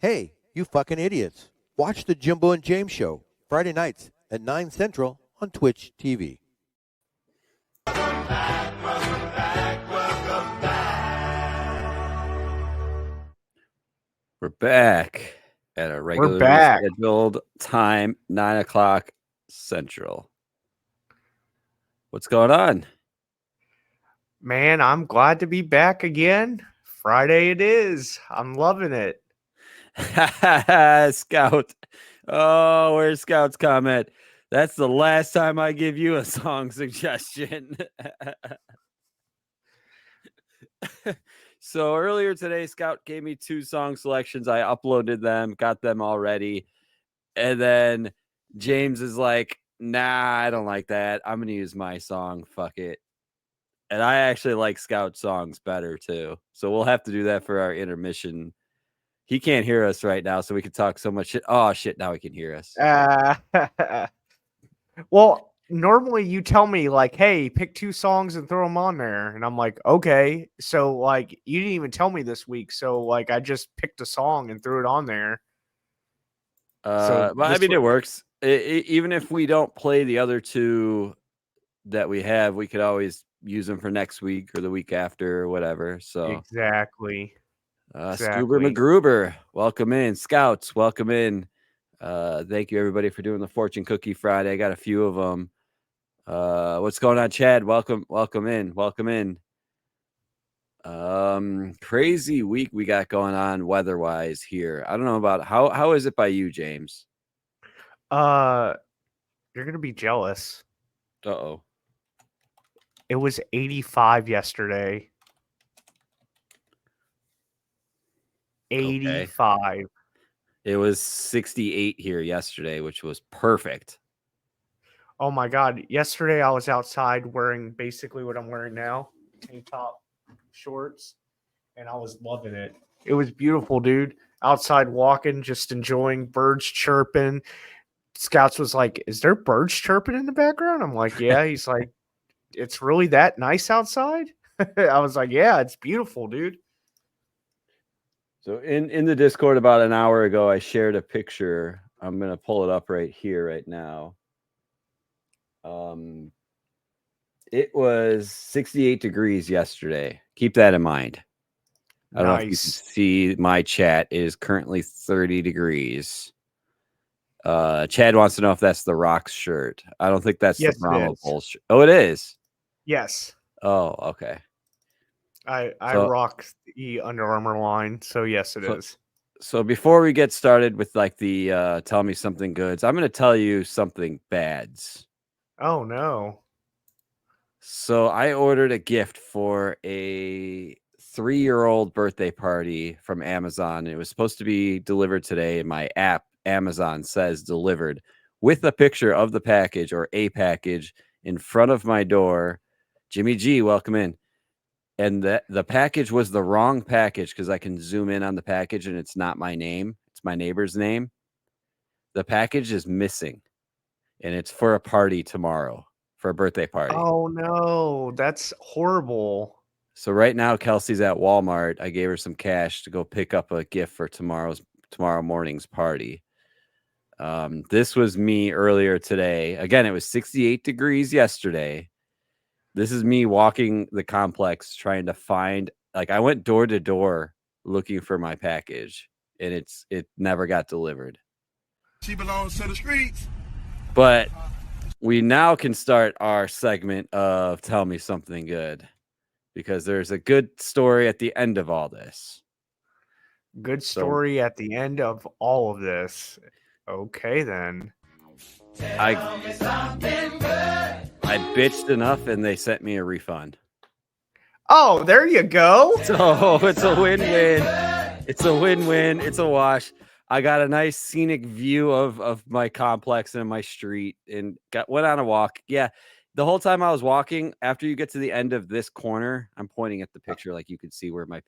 Hey, you fucking idiots. Watch the Jimbo and James show Friday nights at 9 Central on Twitch TV. We're back at a regularly back. scheduled time, 9 o'clock Central. What's going on? Man, I'm glad to be back again. Friday it is. I'm loving it. Scout. Oh, where's Scout's comment? That's the last time I give you a song suggestion. So earlier today, Scout gave me 2 song selections. I uploaded them, got them all ready. And then James is like, nah, I don't like that. I'm going to use my song. Fuck it. And I actually like Scout songs better too. So we'll have to do that for our intermission. He can't hear us right now, so we can talk so much shit. Oh, shit. Now he can hear us. Well, normally you tell me, like, hey, pick 2 songs and throw them on there. And I'm like, okay. So, like, you didn't even tell me this week. So, like, I just picked a song and threw it on there. But I mean, it works. Even if we don't play the other 2 that we have, we could always use them for next week or the week after or whatever. So Exactly. Scoober McGruber, welcome in. Scouts, welcome in. Thank you everybody for doing the Fortune Cookie Friday. I got a few of them. What's going on, Chad? Welcome in. Crazy week we got going on weather-wise here. I don't know about how is it by you, James? You're gonna be jealous. Uh-oh. It was 85 yesterday. 85. Okay. It was 68 here yesterday, which was perfect. Oh my god! Yesterday I was outside wearing basically what I'm wearing now, tank top, shorts, and I was loving it. It was beautiful, dude. Outside walking, just enjoying birds chirping. Scouts was like, "Is there birds chirping in the background?" I'm like, "Yeah." He's like, "It's really that nice outside?" I was like, "Yeah, it's beautiful, dude." So in the Discord about an hour ago, I shared a picture. I'm gonna pull it up right here, right now. It was 68 degrees yesterday. Keep that in mind. I don't know if you can see my chat. It is currently 30 degrees. Chad wants to know if that's the Rocks shirt. I don't think that's the Brahma Bulls shirt. Oh, it is. Yes. Oh, okay. I rock the Under Armour line, so yes, it is. So before we get started with like the tell me something goods, I'm going to tell you something bads. Oh no. So I ordered a gift for a 3-year-old birthday party from Amazon. It was supposed to be delivered today. My app, Amazon, says delivered with a picture of the package or a package in front of my door. Jimmy G, welcome in. And the package was the wrong package because I can zoom in on the package and it's not my name. It's my neighbor's name. The package is missing and it's for a party tomorrow, for a birthday party. Oh no, that's horrible. So right now, Kelsey's at Walmart. I gave her some cash to go pick up a gift for tomorrow morning's party. This was me earlier today. Again, it was 68 degrees yesterday. This is me walking the complex trying to find, like, I went door to door looking for my package, and it never got delivered. She belongs to the streets. But we now can start our segment of Tell Me Something Good, because there's a good story at the end of all this. Good story at the end of all of this. Okay, then. I bitched enough and they sent me a refund. Oh, there you go. So it's a win-win. It's a win-win. It's a wash. I got a nice scenic view of my complex and my street and went on a walk. Yeah. The whole time I was walking, after you get to the end of this corner, I'm pointing at the picture like you can see where my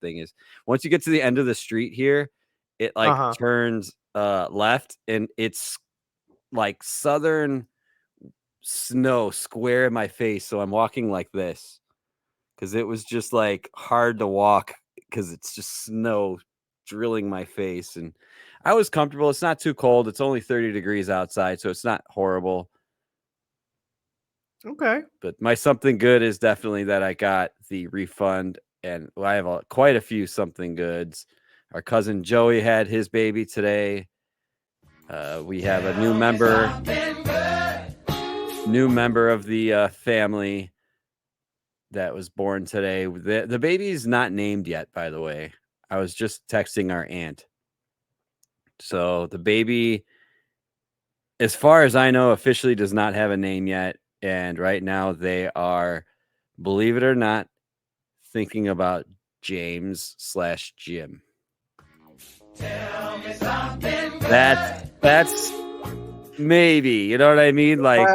thing is. Once you get to the end of the street here, it turns left and it's like southern snow square in my face. So I'm walking like this because it was just like hard to walk because it's just snow drilling my face, and I was comfortable. It's not too cold. It's only 30 degrees outside, so it's not horrible. Okay. But my something good is definitely that I got the refund, and I have quite a few something goods. Our cousin Joey had his baby today. We have a new member of the family that was born today. The baby's not named yet, by the way. I was just texting our aunt. So the baby, as far as I know, officially does not have a name yet. And right now they are, believe it or not, thinking about James/Jim. That's maybe, you know what I mean? Like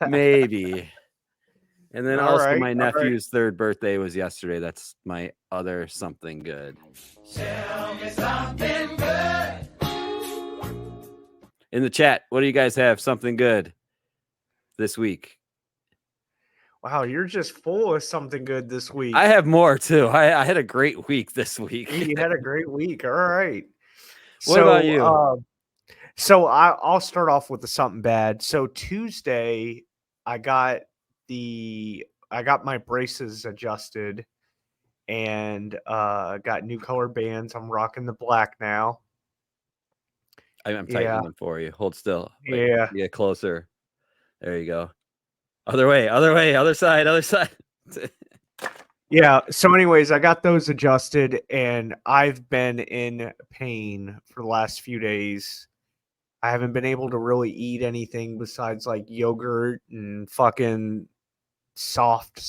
maybe. And then All also right, my all right. nephew's third birthday was yesterday. That's my other something good. In the chat, what do you guys have something good this week? Wow, you're just full of something good this week. I have more too. I had a great week this week. You had a great week. All right. What about you? I'll start off with the something bad. So Tuesday, I got my braces adjusted and got new color bands. I'm rocking the black now. I'm tightening them for you. Hold still. Wait, Yeah. get closer. There you go. Other way, other side. Yeah. So, anyways, I got those adjusted, and I've been in pain for the last few days. I haven't been able to really eat anything besides like yogurt and fucking soft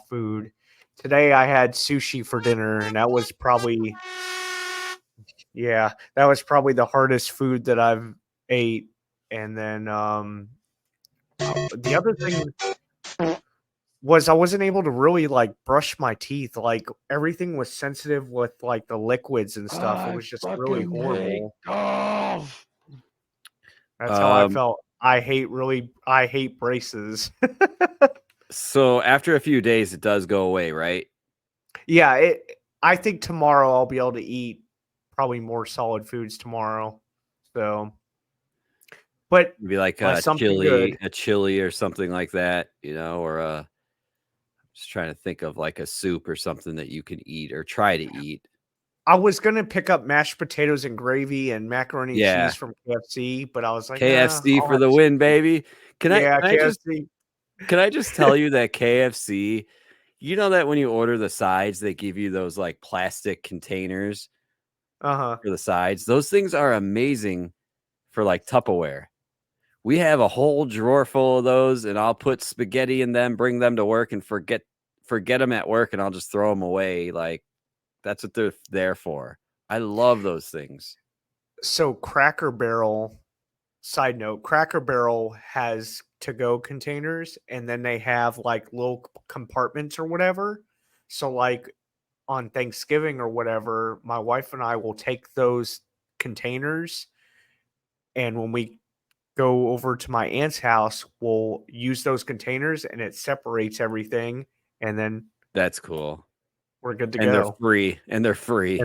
food. Today I had sushi for dinner, and that was probably the hardest food that I've ate. And then the other thing was I wasn't able to really like brush my teeth. Like everything was sensitive with like the liquids and stuff. It was just really horrible. That's how I felt. I hate braces. So after a few days, it does go away, right? Yeah, I think tomorrow I'll be able to eat probably more solid foods tomorrow. So, but Maybe like my a something good. chili or something like that, or just trying to think of like a soup or something that you can eat or try to eat. I was gonna pick up mashed potatoes and gravy and macaroni and cheese from KFC, but I was like, KFC I'll for have the win, baby. KFC. Can I just tell you that KFC, you know that when you order the sides, they give you those like plastic containers Uh-huh. for the sides. Those things are amazing for like Tupperware. We have a whole drawer full of those, and I'll put spaghetti in them, bring them to work, and forget them at work, and I'll just throw them away. Like that's what they're there for. I love those things. So Cracker Barrel, side note, Cracker Barrel has to-go containers, and then they have like little compartments or whatever. So like on Thanksgiving or whatever, my wife and I will take those containers, and when we go over to my aunt's house, we'll use those containers, and it separates everything, and then That's cool. we're good to And go. they're free. And they're free.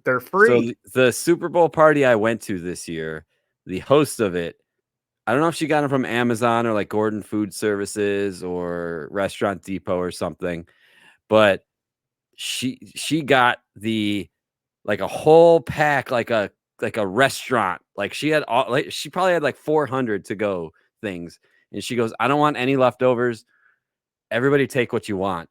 They're free. So the Super Bowl party I went to this year, the host of it, I don't know if she got them from Amazon or like Gordon Food Services or Restaurant Depot or something, but she got like a whole pack, like a restaurant. Like she had she probably had like 400 to go things, and she goes, "I don't want any leftovers. Everybody take what you want."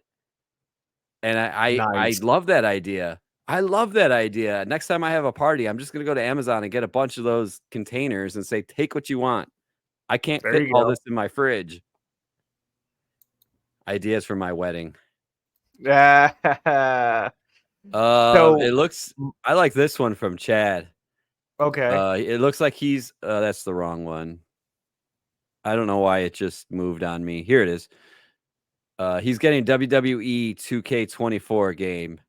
And I Nice. love that idea. I love that idea. Next time I have a party, I'm just gonna go to Amazon and get a bunch of those containers and say, "Take what you want." I can't There fit you all go. this in my fridge. Ideas for my wedding. So It looks. I like this one from Chad. okay. It looks like he's. That's the wrong one. I don't know why it just moved on me. Here it is. He's getting WWE 2K24 game.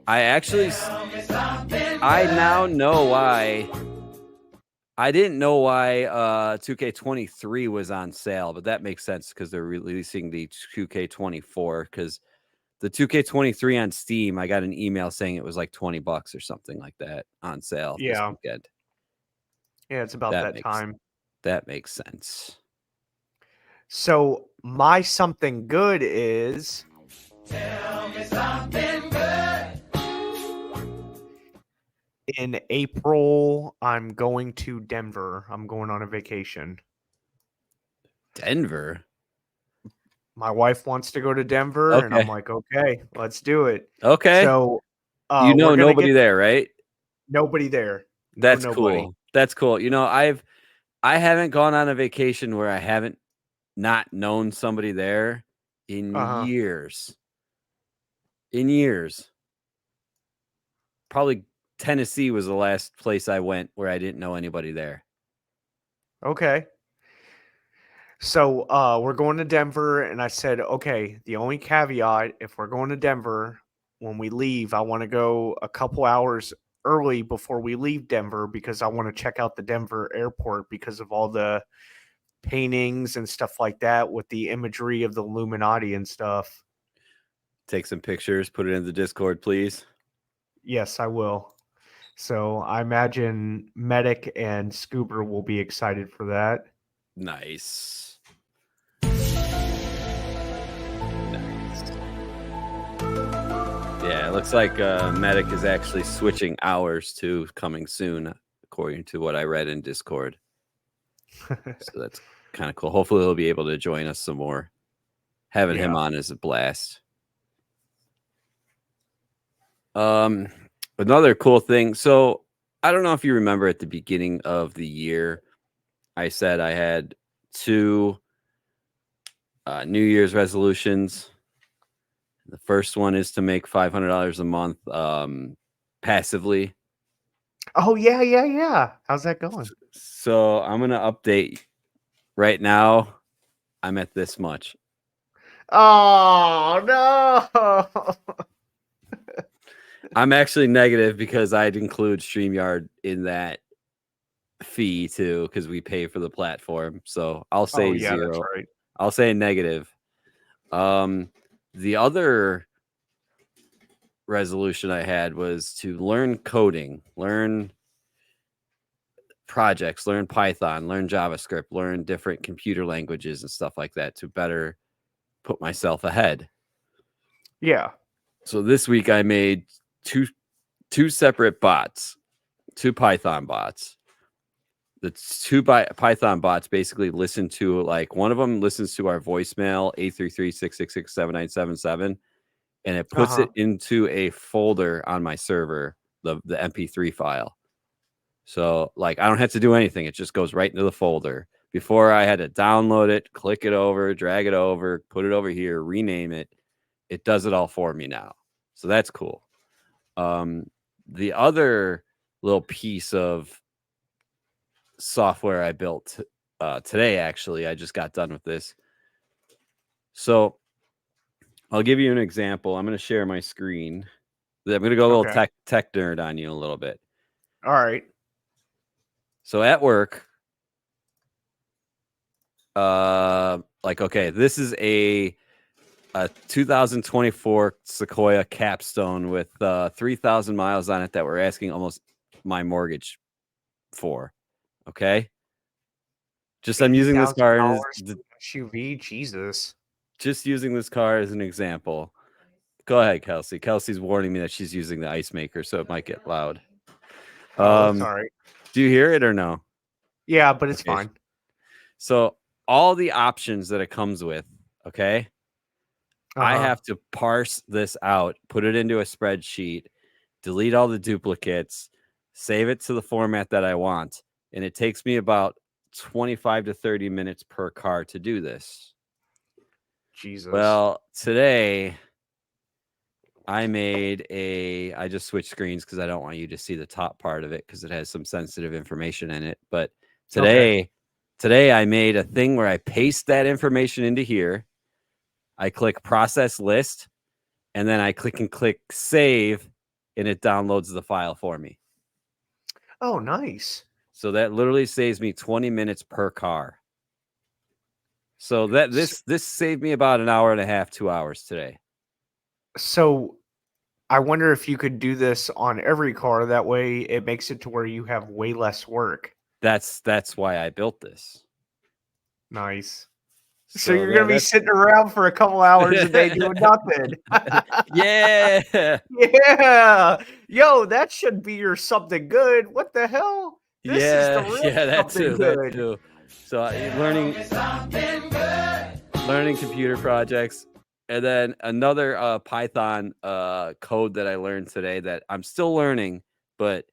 I now know why. I didn't know why 2K23 was on sale, but that makes sense because they're releasing the 2K24 because The 2K23 on Steam, I got an email saying it was like $20 or something like that on sale this Yeah. weekend. Yeah, it's about that time. That makes sense. So my something good is in April. I'm going to Denver. I'm going on a vacation. Denver? My wife wants to go to Denver, and I'm Okay. like, okay, let's do it. Okay. So You know we're gonna nobody get there, right? nobody there. That's nobody. cool. That's cool. You know, I haven't gone on a vacation where I haven't not known somebody there in Uh-huh. years. In years. Probably Tennessee was the last place I went where I didn't know anybody there. Okay. So we're going to Denver, and I said, okay, the only caveat, if we're going to Denver, when we leave, I want to go a couple hours early before we leave Denver because I want to check out the Denver airport because of all the paintings and stuff like that with the imagery of the Illuminati and stuff. Take some pictures, put it in the Discord, please. Yes, I will. So I imagine Medic and Scoober will be excited for that. Nice. Yeah, it looks like Medic is actually switching hours to coming soon, according to what I read in Discord. So that's kind of cool. Hopefully he'll be able to join us some more. Having him on is a blast. Another cool thing. So I don't know if you remember at the beginning of the year, I said I had 2 New Year's resolutions. The first one is to make $500 a month passively. Oh, yeah. How's that going? So I'm going to update right now. I'm at this much. Oh, no. I'm actually negative because I'd include StreamYard in that fee too, because we pay for the platform. So I'll say 0. That's right. I'll say negative. The other resolution I had was to learn coding, learn projects, learn Python, learn JavaScript, learn different computer languages and stuff like that to better put myself ahead. Yeah. So this week I made two separate bots, 2 Python bots. The 2 Python bots basically listen to, like, one of them listens to our voicemail 833-666-7977, and it puts it into a folder on my server, the MP3 file. So, like, I don't have to do anything. It just goes right into the folder. Before I had to download it, click it over, drag it over, put it over here, rename it. It does it all for me now. So that's cool. The other little piece of software I built today, actually, I just got done with this. So I'll give you an example. I'm going to share my screen. I'm going to go a little tech nerd on you a little bit. All right. So at work, okay, this is a 2024 Sequoia capstone with 3,000 miles on it that we're asking almost my mortgage for. Okay. Just I'm using this car as SUV. Jesus. Just using this car as an example. Go ahead, Kelsey. Kelsey's warning me that she's using the ice maker, so it might get loud. That's all right. Do you hear it or no? Yeah, but it's fine. So all the options that it comes with, okay, I have to parse this out, put it into a spreadsheet, delete all the duplicates, save it to the format that I want, and it takes me about 25 to 30 minutes per car to do this. Jesus. Well, today I just switched screens because I don't want you to see the top part of it because it has some sensitive information in it. But today I made a thing where I paste that information into here. I click process list, and then I click save, and it downloads the file for me. Oh, nice. So that literally saves me 20 minutes per car. So that this saved me about an hour and a half, 2 hours today. So I wonder if you could do this on every car. That way it makes it to where you have way less work. That's why I built this. Nice. So you're going to be that's sitting around for a couple hours a day doing nothing. yeah. Yeah. Yo, that should be your something good. What the hell? This is the real that something too, that good. too. So learning computer projects, and then another Python code that I learned today that I'm still learning, but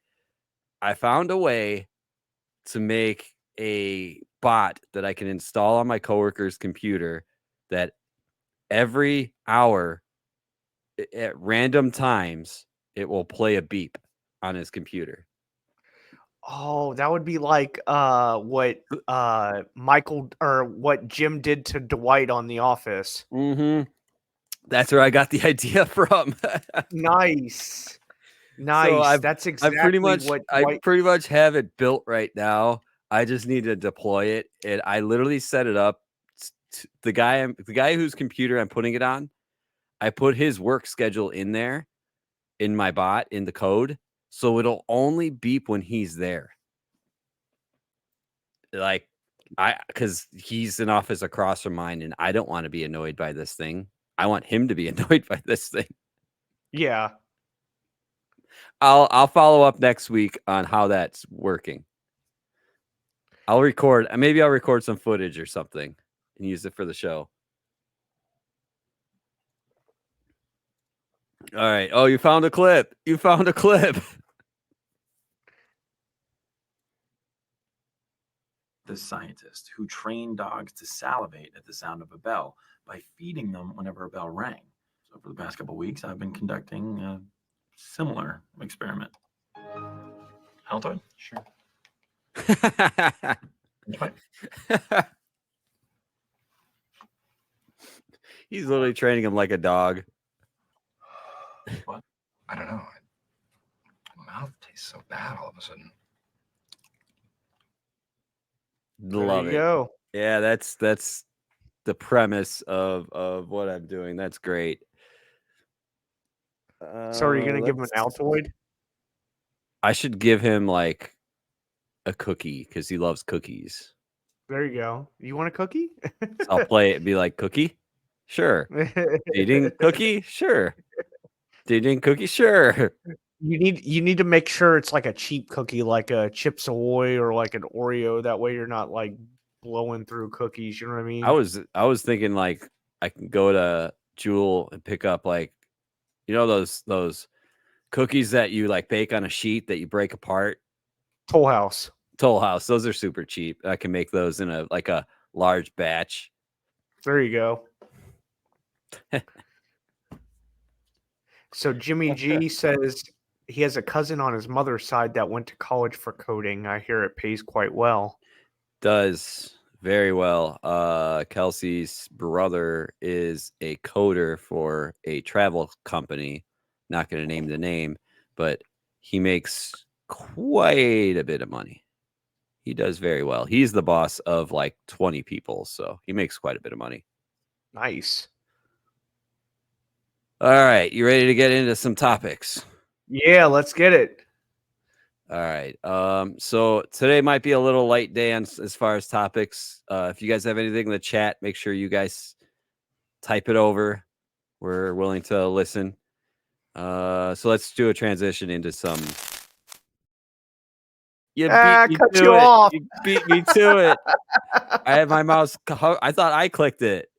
I found a way to make a bot that I can install on my coworker's computer that every hour at random times it will play a beep on his computer. Oh, that would be like what Michael or what Jim did to Dwight on The Office. Mm-hmm. That's where I got the idea from. Nice. So Nice. That's exactly what I Dwight. pretty much have it built right now. I just need to deploy it, and I literally set it up. The guy whose computer I'm putting it on, I put his work schedule in there in my bot in the code, so it'll only beep when he's there. Like because he's an office across from mine, and I don't want to be annoyed by this thing. I want him to be annoyed by this thing. Yeah. I'll follow up next week on how that's working. Maybe I'll record some footage or something and use it for the show. All right. Oh, you found a clip. You found a clip. The scientist who trained dogs to salivate at the sound of a bell by feeding them whenever a bell rang. So for the past couple of weeks, I've been conducting a similar experiment. Altoid? Sure. Enjoy. He's literally training him like a dog. What? I don't know. My mouth tastes so bad all of a sudden. Love There it. you go. Yeah, that's the premise of what I'm doing. That's great. So are you going to give him an let's- Altoid? I should give him like a cookie because he loves cookies. There you go. You want a cookie? So I'll play it and be like, cookie? Sure. Eating cookie? Sure. Eating cookie? Sure. You need to make sure it's like a cheap cookie, like a Chips Ahoy or like an Oreo. That way you're not like blowing through cookies. You know what I mean? I was thinking like I can go to Jewel and pick up like those cookies that you like bake on a sheet that you break apart. Toll House. Toll House. Those are super cheap. I can make those in a large batch. There you go. So Jimmy G says he has a cousin on his mother's side that went to college for coding. I hear it pays quite well. Does very well. Kelsey's brother is a coder for a travel company. Not going to name the name, but he makes quite a bit of money. He does very well. He's the boss of like 20 people, so he makes quite a bit of money. Nice. All right, you ready to get into some topics? Yeah, let's get it. All right. So today might be a little light day as far as topics. If you guys have anything in the chat, make sure you guys type it over. We're willing to listen. So let's do a transition into some. You beat me cut to you it. off. You beat me to it. I had my mouse. I thought I clicked it.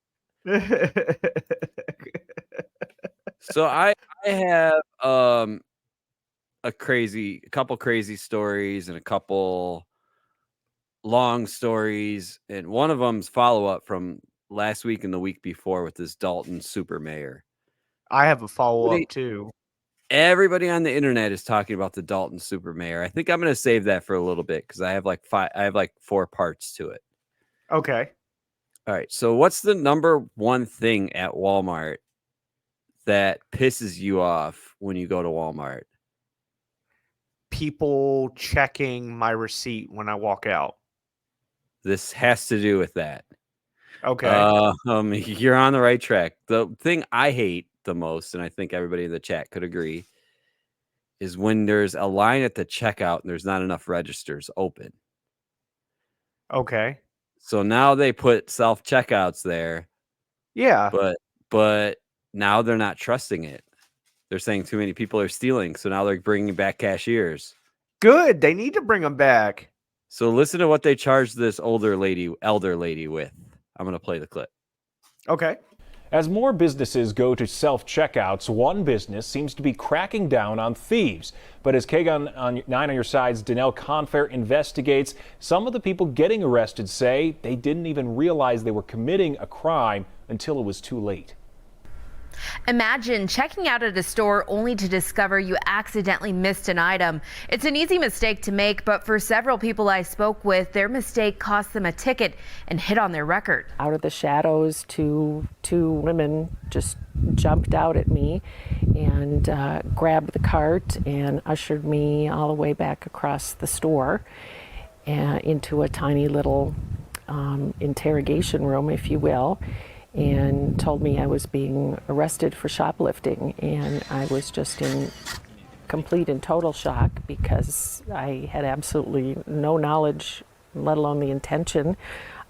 So I have a couple crazy stories and a couple long stories, and one of them's follow up from last week and the week before with this Dalton super mayor. I have a follow up too. Everybody on the internet is talking about the Dalton super mayor. I think I'm going to save that for a little bit because I have like 4 parts to it. Okay. All right. So what's the number one thing at Walmart that pisses you off when you go to Walmart? People checking my receipt when I walk out. This has to do with that. Okay. You're on the right track. The thing I hate the most, and I think everybody in the chat could agree, is when there's a line at the checkout and there's not enough registers open. Okay. So now they put self checkouts there, Yeah. but now they're not trusting it. They're saying too many people are stealing, so now they're bringing back cashiers. Good. They need to bring them back. So listen to what they charged this elder lady with. I'm going to play the clip. Okay. As more businesses go to self-checkouts, one business seems to be cracking down on thieves. But as KGUN on 9 on your side's Danelle Confair investigates, some of the people getting arrested say they didn't even realize they were committing a crime until it was too late. Imagine checking out at a store only to discover you accidentally missed an item. It's an easy mistake to make, but for several people I spoke with, their mistake cost them a ticket and hit on their record. Out of the shadows, two women just jumped out at me and grabbed the cart and ushered me all the way back across the store into a tiny little interrogation room, if you will, and told me I was being arrested for shoplifting, and I was just in complete and total shock because I had absolutely no knowledge, let alone the intention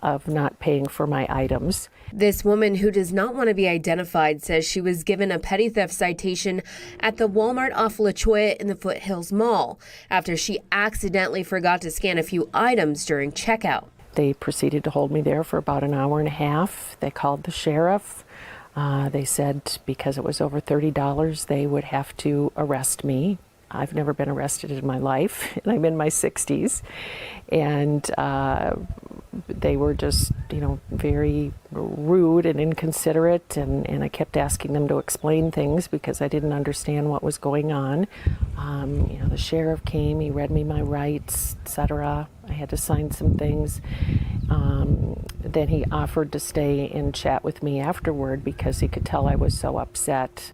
of not paying for my items. This woman, who does not want to be identified, says she was given a petty theft citation at the Walmart off La Cholla in the Foothills Mall after she accidentally forgot to scan a few items during checkout. They proceeded to hold me there for about an hour and a half. They called the sheriff. They said because it was over $30, they would have to arrest me. I've never been arrested in my life, and I'm in my 60s. And they were just, very rude and inconsiderate, and I kept asking them to explain things because I didn't understand what was going on. The sheriff came, he read me my rights, etc. I had to sign some things. Then he offered to stay and chat with me afterward because he could tell I was so upset.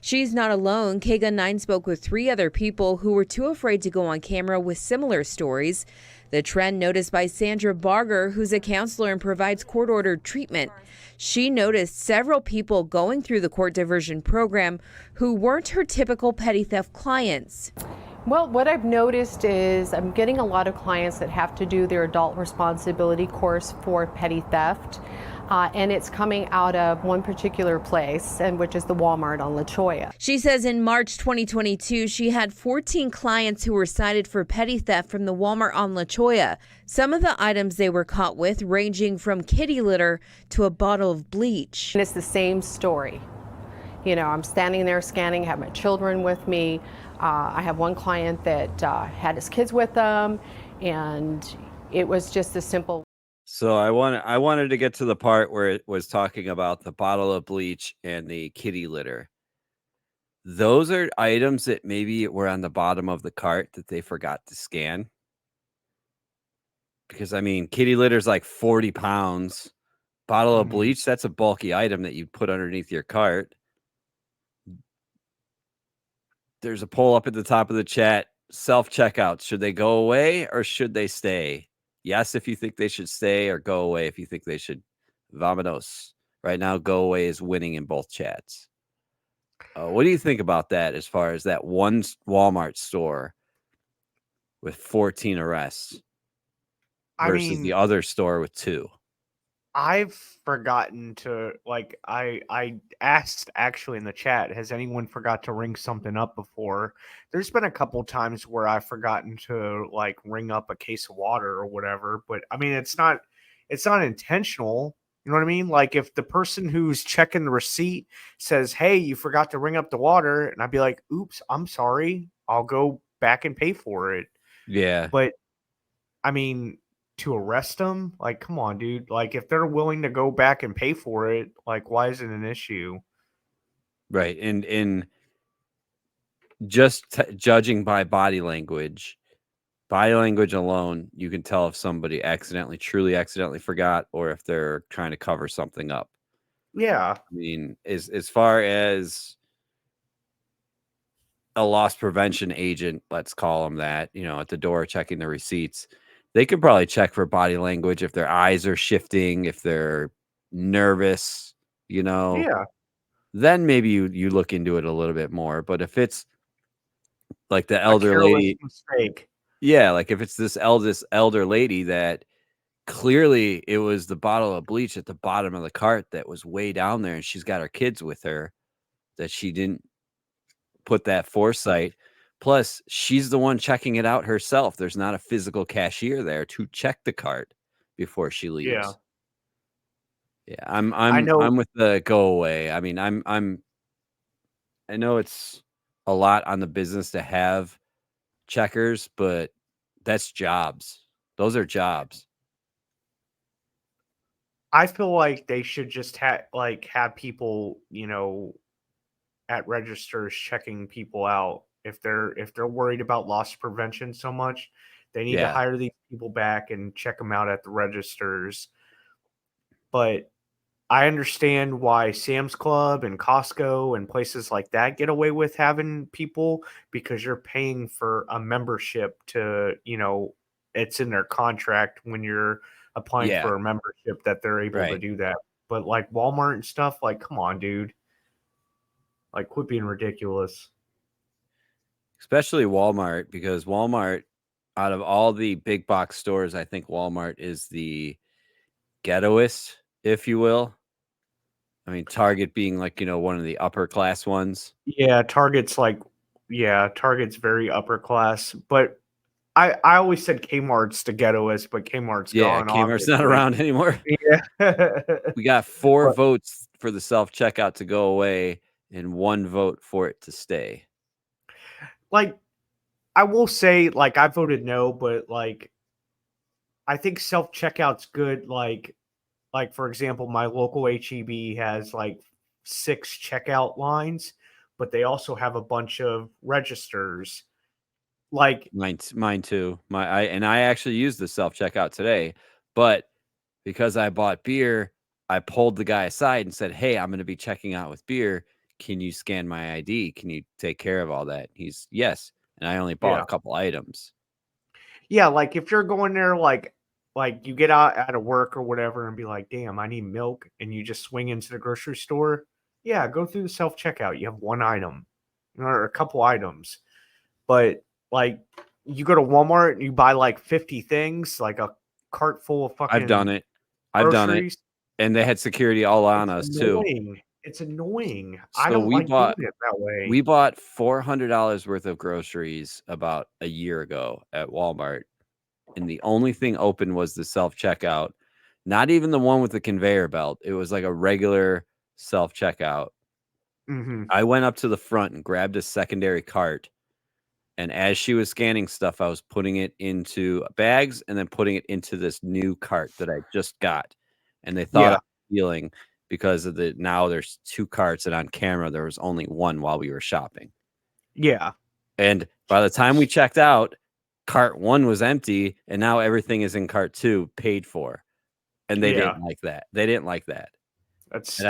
She's not alone. KGUN 9 spoke with 3 other people who were too afraid to go on camera with similar stories. The trend noticed by Sandra Barger, who's a counselor and provides court-ordered treatment. She noticed several people going through the court diversion program who weren't her typical petty theft clients. Well, what I've noticed is I'm getting a lot of clients that have to do their adult responsibility course for petty theft. And it's coming out of one particular place, and which is the Walmart on La Cholla. She says in March 2022, she had 14 clients who were cited for petty theft from the Walmart on La Cholla. Some of the items they were caught with ranging from kitty litter to a bottle of bleach. And it's the same story. I'm standing there scanning, have my children with me. I have one client that had his kids with them, and it was just a simple. So I wanted to get to the part where it was talking about the bottle of bleach and the kitty litter. Those are items that maybe were on the bottom of the cart that they forgot to scan. Because, kitty litter is like 40 pounds. Bottle of bleach, that's a bulky item that you put underneath your cart. There's a poll up at the top of the chat. Self-checkouts, should they go away or should they stay? Yes, if you think they should stay, or go away if you think they should. Vamonos. Right now, go away is winning in both chats. What do you think about that as far as that one Walmart store with 14 arrests versus the other store with 2? I've forgotten to, I asked actually in the chat, has anyone forgot to ring something up before? There's been a couple times where I've forgotten to ring up a case of water or whatever, but it's not intentional. You know what I mean? Like if the person who's checking the receipt says, "Hey, you forgot to ring up the water," and I'd be like, "Oops, I'm sorry. I'll go back and pay for it." Yeah. But to arrest them, come on, dude. If they're willing to go back and pay for it, why is it an issue? Right. And just judging by body language alone, you can tell if somebody truly accidentally forgot, or if they're trying to cover something up. Yeah. As far as a loss prevention agent, let's call them that, at the door checking the receipts, they could probably check for body language if their eyes are shifting, if they're nervous, Yeah. then maybe you look into it a little bit more. But if it's like the A elder careless lady, mistake. yeah, like if it's this elder lady that clearly it was the bottle of bleach at the bottom of the cart that was way down there, and she's got her kids with her, that she didn't put that foresight. Plus, she's the one checking it out herself. There's not a physical cashier there to check the cart before she leaves. Yeah. Yeah, I know. I'm with the go away. I mean, I know it's a lot on the business to have checkers, but that's jobs. Those are jobs. I feel like they should just have people, at registers checking people out. If they're worried about loss prevention so much, they need to Yeah. hire these people back and check them out at the registers. But I understand why Sam's Club and Costco and places like that get away with having people, because you're paying for a membership to, it's in their contract when you're applying Yeah. for a membership that they're able to Right. do that. But like Walmart and stuff, like, come on, dude. Like, quit being ridiculous. Especially Walmart, because Walmart, out of all the big box stores, I think Walmart is the ghettoist, if you will. I mean, Target being like, one of the upper class ones. Yeah, Target's very upper class. But I always said Kmart's the ghettoist, but Kmart's Yeah, gone, Kmart's not obviously. around anymore. Yeah. We got 4 But- votes for the self-checkout to go away and 1 vote for it to stay. Like, I will say, like, I voted no, but like, I think self checkout's good. Like for example, my local HEB has like 6 checkout lines, but they also have a bunch of registers. Like, Mine too. I actually used the self-checkout today, but because I bought beer, I pulled the guy aside and said, "Hey, I'm going to be checking out with beer. Can you scan my ID? Can you take care of all that?" He's, "Yes." And I only bought yeah, a couple items. yeah. Like if you're going there, like you get out of work or whatever, and be like, "Damn, I need milk," and you just swing into the grocery store. Yeah, go through the self checkout. You have one item, or a couple items. But like, you go to Walmart and you buy like 50 things, like a cart full of fucking I've done it. I've done it. groceries. And they had security all on us too. Annoying. It's annoying. I So don't we like doing bought it that way. we bought $400 worth of groceries about a year ago at Walmart. And the only thing open was the self-checkout. Not even the one with the conveyor belt. It was like a regular self-checkout. Mm-hmm. I went up to the front and grabbed a secondary cart. And as she was scanning stuff, I was putting it into bags and then putting it into this new cart that I just got. And they thought I Yeah. was stealing because of now there's 2 carts, and on camera there was only 1 while we were shopping. Yeah. And by the time we checked out, cart 1 was empty, and now everything is in cart 2 paid for. And they Yeah. didn't like that. They didn't like that. That's And stupid.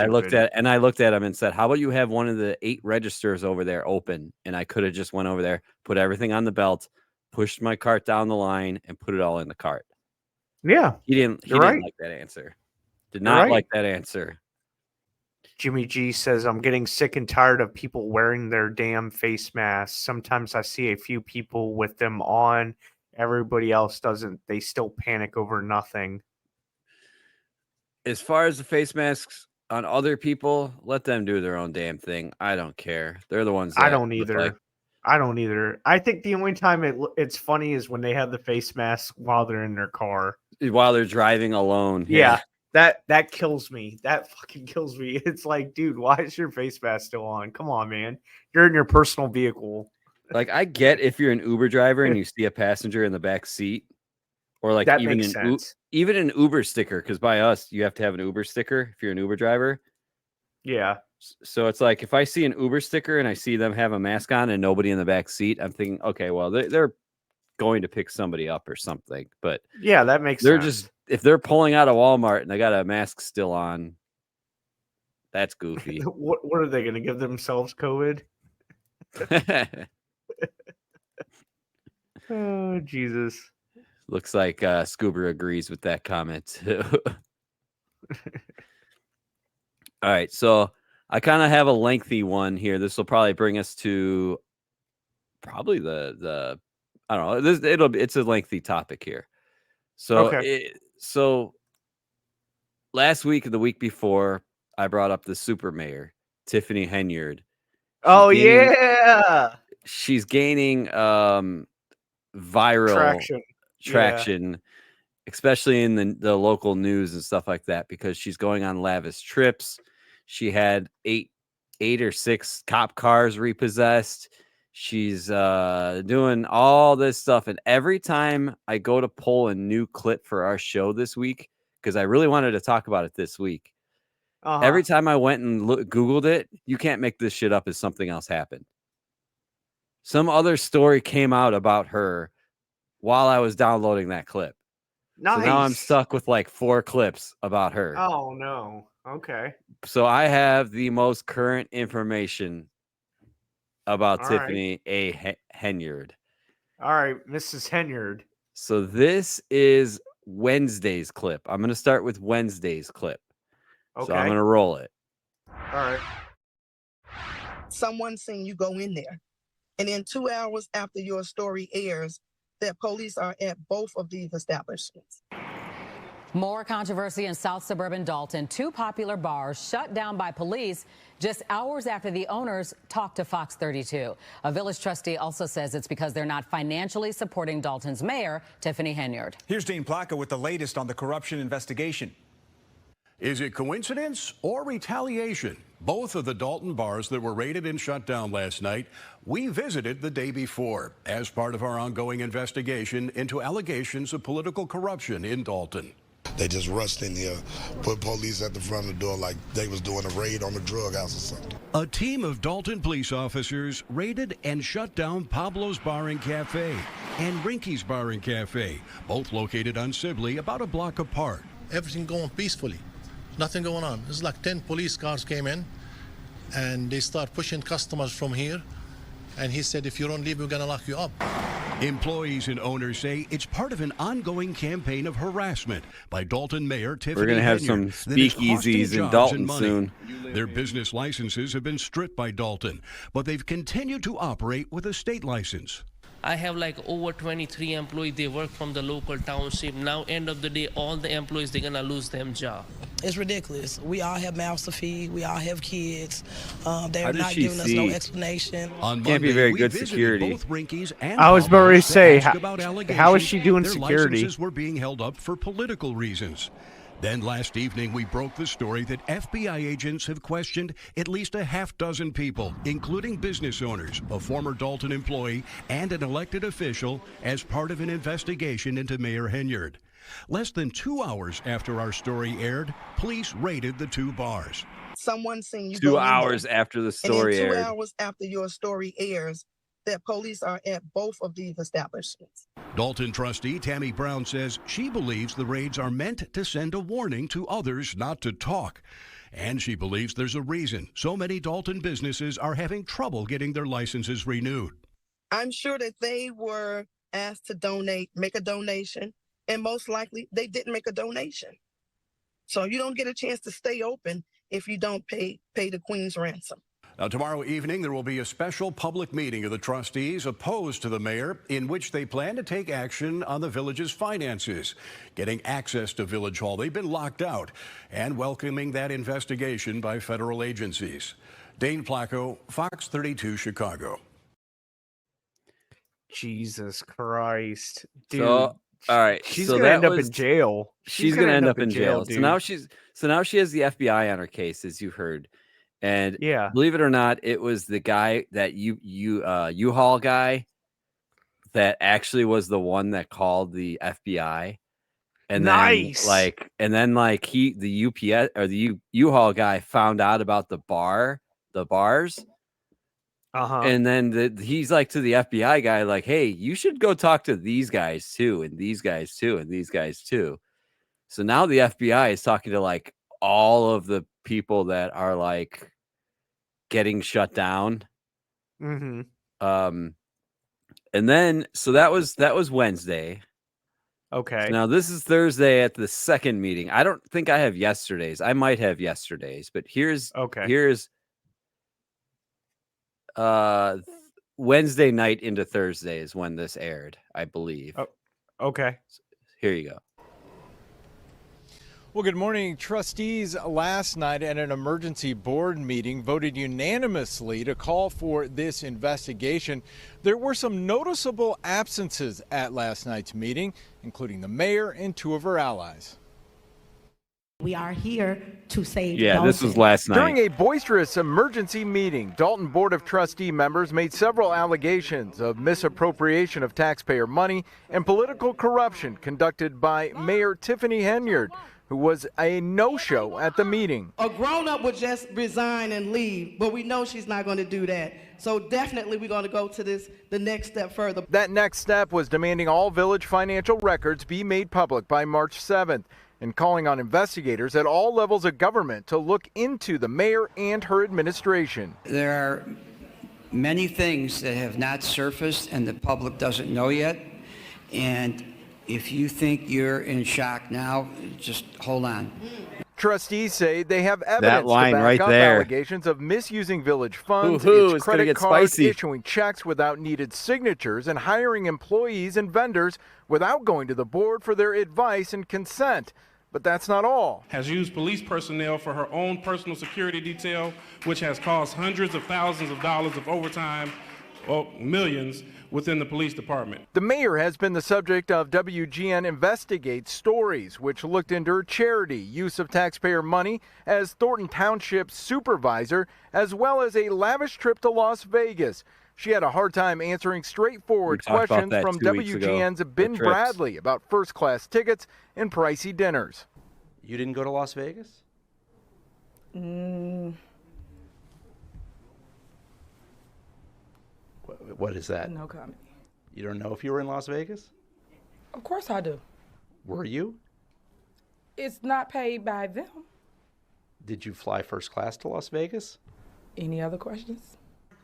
I looked at him and said, "How about you have one of the 8 registers over there open?" And I could have just went over there, put everything on the belt, pushed my cart down the line, and put it all in the cart. Yeah. He didn't You're right. like that answer. Did You're not right. like that answer. Jimmy G says, I'm getting sick and tired of people wearing their damn face masks. Sometimes I see a few people with them on. Everybody else doesn't. They still panic over nothing. As far as the face masks on other people, let them do their own damn thing. I don't care. They're the ones that I don't look either. like I don't either. I think the only time it's funny is when they have the face mask while they're in their car. while they're driving alone. Yeah. That kills me. That fucking kills me. It's like, dude, why is your face mask still on? Come on, man. You're in your personal vehicle. Like, I get if you're an Uber driver and you see a passenger in the back seat, or like That even makes sense. even an Uber sticker, because by us you have to have an Uber sticker if you're an Uber driver. Yeah. So it's like if I see an Uber sticker and I see them have a mask on and nobody in the back seat, I'm thinking, okay, well they're going to pick somebody up or something. But Yeah, that makes they're sense. just, if they're pulling out of Walmart and they got a mask still on, that's goofy. What are they going to give themselves COVID? Oh, Jesus. Looks like Scuba agrees with that comment too. All right, so I kind of have a lengthy one here. This will probably bring us to probably the I don't know. It's a lengthy topic here. So Okay. so last week and the week before, I brought up the super mayor, Tiffany Henyard. Oh yeah. She's gaining viral Traction. Yeah. traction, especially in the local news and stuff like that, because she's going on lavish trips. She had eight or six cop cars repossessed. She's doing all this stuff, and every time I go to pull a new clip for our show this week, because I really wanted to talk about it this week, every time I went and Googled it, you can't make this shit up as something else happened. Some other story came out about her while I was downloading that clip. Nice. So now I'm stuck with like 4 clips about her. Oh no. Okay. So I have the most current information about All Tiffany A. Henyard. All right, Mrs. Henyard. So this is Wednesday's clip. I'm going to start with Wednesday's clip. Okay. So I'm going to roll it. All right. Someone seen you go in there. And then 2 hours after your story airs, that police are at both of these establishments. More controversy in South suburban Dalton. 2 popular bars shut down by police just hours after the owners talked to Fox 32. A village trustee also says it's because they're not financially supporting Dalton's mayor, Tiffany Henyard. Here's Dean Plaka with the latest on the corruption investigation. Is it coincidence or retaliation? Both of the Dalton bars that were raided and shut down last night, we visited the day before as part of our ongoing investigation into allegations of political corruption in Dalton. They just rushed in here, put police at the front of the door like they was doing a raid on the drug house or something. A team of Dalton police officers raided and shut down Pablo's Bar and Cafe and Rinky's Bar and Cafe, both located on Sibley, about a block apart. Everything going peacefully. Nothing going on. It's like 10 police cars came in and they start pushing customers from here. And he said, if you don't leave, we're going to lock you up. Employees and owners say it's part of an ongoing campaign of harassment by Dalton Mayor Tiffany We're going to have Henyard some that is costing speakeasies in jobs Dalton and money. soon. Their business licenses have been stripped by Dalton, but they've continued to operate with a state license. I have like over 23 employees. They work from the local township. Now, end of the day, all the employees, they're going to lose their job. It's ridiculous. We all have mouths to feed. We all have kids. They're not giving us no explanation. On Can't be very good security. Both Rinky's and I was about to say, about how is she doing their security? Licenses were being held up for political reasons. Then last evening, we broke the story that FBI agents have questioned at least a half-dozen people, including business owners, a former Dalton employee, and an elected official, as part of an investigation into Mayor Henyard. Less than 2 hours after our story aired, police raided the 2 bars. Someone seen you 2 go in hours there. after the And story then 2 aired. hours after your story airs, that police are at both of these establishments. Dalton trustee Tammy Brown says she believes the raids are meant to send a warning to others not to talk. And she believes there's a reason so many Dalton businesses are having trouble getting their licenses renewed. I'm sure that they were asked to donate, make a donation, and most likely they didn't make a donation. So you don't get a chance to stay open if you don't pay the Queen's ransom. Now, tomorrow evening, there will be a special public meeting of the trustees opposed to the mayor, in which they plan to take action on the village's finances, getting access to Village Hall. They've been locked out, and welcoming that investigation by federal agencies. Dane Placco, Fox 32, Chicago. Jesus Christ, dude. So, all right. She's so gonna that end up was- in jail. She's gonna end up in jail. dude. So now she has the FBI on her case, as you heard. And Yeah. believe it or not, it was the guy that U-Haul guy that actually was the one that called the FBI. And Nice. then the UPS or the U-Haul guy found out about the bars. Uh-huh. And then he's like to the FBI guy, like, hey, you should go talk to these guys too, and these guys too, and these guys too. So now the FBI is talking to like all of the people that are like getting shut down. Mm-hmm. And then so that was Wednesday. Okay. So now this is Thursday at the second meeting. I don't think I have yesterday's. I might have yesterday's, but here's Wednesday night into Thursday is when this aired, I believe. Oh, okay. Here you go. Well, good morning. Trustees last night at an emergency board meeting voted unanimously to call for this investigation. There were some noticeable absences at last night's meeting, including the mayor and two of her allies. We are here to save Dalton. This was last night. During a boisterous emergency meeting, Dalton Board of Trustee members made several allegations of misappropriation of taxpayer money and political corruption conducted by Mayor Tiffany Henyard, who was a no-show at the meeting. A grown-up would just resign and leave, but we know she's not going to do that. So definitely we're going to go to the next step further. That next step was demanding all village financial records be made public by March 7th and calling on investigators at all levels of government to look into the mayor and her administration. There are many things that have not surfaced and the public doesn't know yet. And if you think you're in shock now, just hold on. Trustees say they have evidence line to back right up there. allegations of misusing village funds, It's its gonna credit get cards, spicy. issuing checks without needed signatures, and hiring employees and vendors without going to the board for their advice and consent. But that's not all. Has used police personnel for her own personal security detail, which has cost hundreds of thousands of dollars of overtime, millions, within the police department. The mayor has been the subject of WGN Investigates stories, which looked into her charity, use of taxpayer money as Thornton Township supervisor, as well as a lavish trip to Las Vegas. She had a hard time answering straightforward We talked about questions that from 2 weeks ago, WGN's the Ben trips. Bradley about first-class tickets and pricey dinners. You didn't go to Las Vegas? What is that? No comment. You don't know if you were in Las Vegas? Of course I do. Were you? It's not paid by them. Did you fly first class to Las Vegas? Any other questions?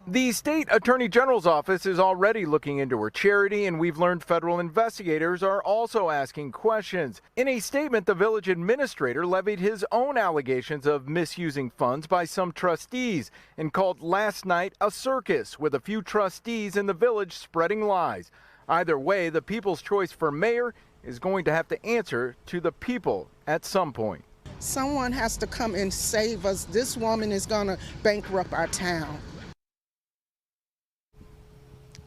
The state attorney general's office is already looking into her charity, and we've learned federal investigators are also asking questions. In a statement, the village administrator levied his own allegations of misusing funds by some trustees and called last night a circus, with a few trustees in the village spreading lies. Either way, the people's choice for mayor is going to have to answer to the people at some point. Someone has to come and save us. This woman is going to bankrupt our town.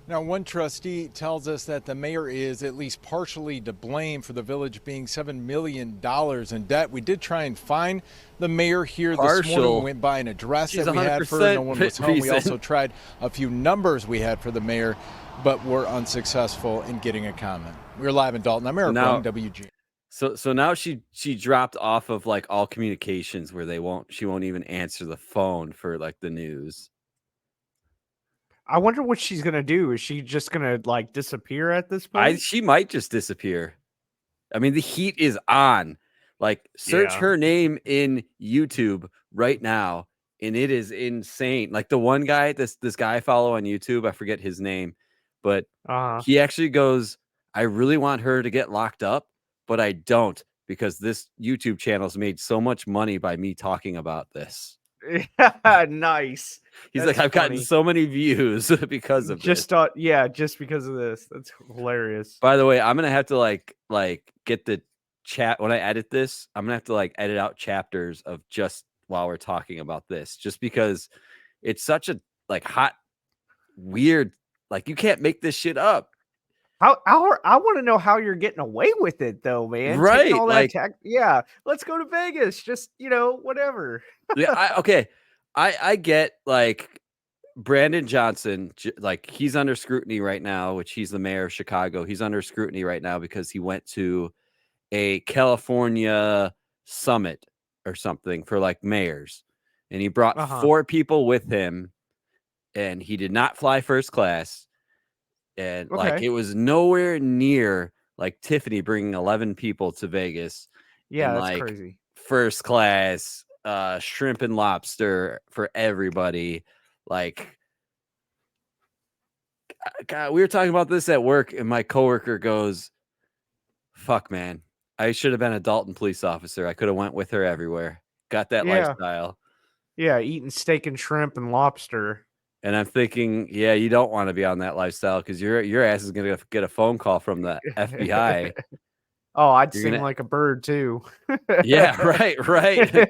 Now, one trustee tells us that the mayor is at least partially to blame for the village being $7 million in debt. We did try and find the mayor here this morning. We went by an address She's that we had for her. No one was home. We reason. also tried a few numbers we had for the mayor, but were unsuccessful in getting a comment. We're live in Dalton. I'm Eric Now- Young, WG. So now she dropped off of like all communications where she won't even answer the phone for like the news. I wonder what she's gonna do. Is she just gonna like disappear at this point? She might just disappear. I mean, the heat is on. Like, search Yeah. her name in YouTube right now, and it is insane. Like the one guy, this guy I follow on YouTube, I forget his name, but he actually goes, "I really want her to get locked up, but I don't because this YouTube channel's made so much money by me talking about this." Nice. He's That's like, I've gotten funny. so many views because of just this. just because of this. That's hilarious. By the way, I'm gonna have to like get the chat when I edit this. I'm gonna have to like edit out chapters of just while we're talking about this, just because it's such a like hot, weird. Like you can't make this shit up. I want to know how you're getting away with it, though, man. Taking Right, all that like- yeah. Let's go to Vegas. Just whatever. Yeah, I get like Brandon Johnson, like he's under scrutiny right now, which he's the mayor of Chicago. He's under scrutiny right now because he went to a California summit or something for like mayors, and he brought 4 people with him, and he did not fly first class, and like Okay. it was nowhere near like Tiffany bringing 11 people to Vegas. Yeah, and, that's like, crazy. First class shrimp and lobster for everybody. Like, God, we were talking about this at work, and my coworker goes, "Fuck, man, I should have been a Dalton police officer. I could have went with her everywhere. Got that Yeah. lifestyle." Yeah, eating steak and shrimp and lobster. And I'm thinking, yeah, you don't want to be on that lifestyle because your ass is gonna get a phone call from the FBI. Oh, I'd You're sing gonna, like a bird too. yeah, right.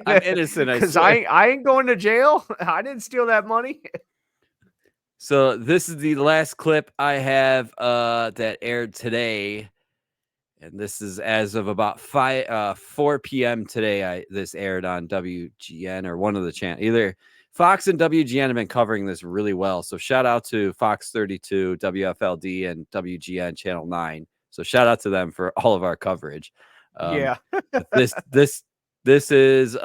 I'm innocent, I Because swear. I ain't going to jail. I didn't steal that money. So this is the last clip I have that aired today, and this is as of about 4 p.m. today. This aired on WGN or one of the channels. Either Fox and WGN have been covering this really well. So shout out to Fox 32, WFLD, and WGN Channel 9. So shout out to them for all of our coverage. Yeah. But this is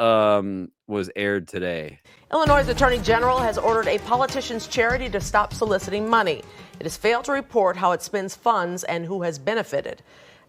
was aired today. Illinois' Attorney General has ordered a politician's charity to stop soliciting money. It has failed to report how it spends funds and who has benefited.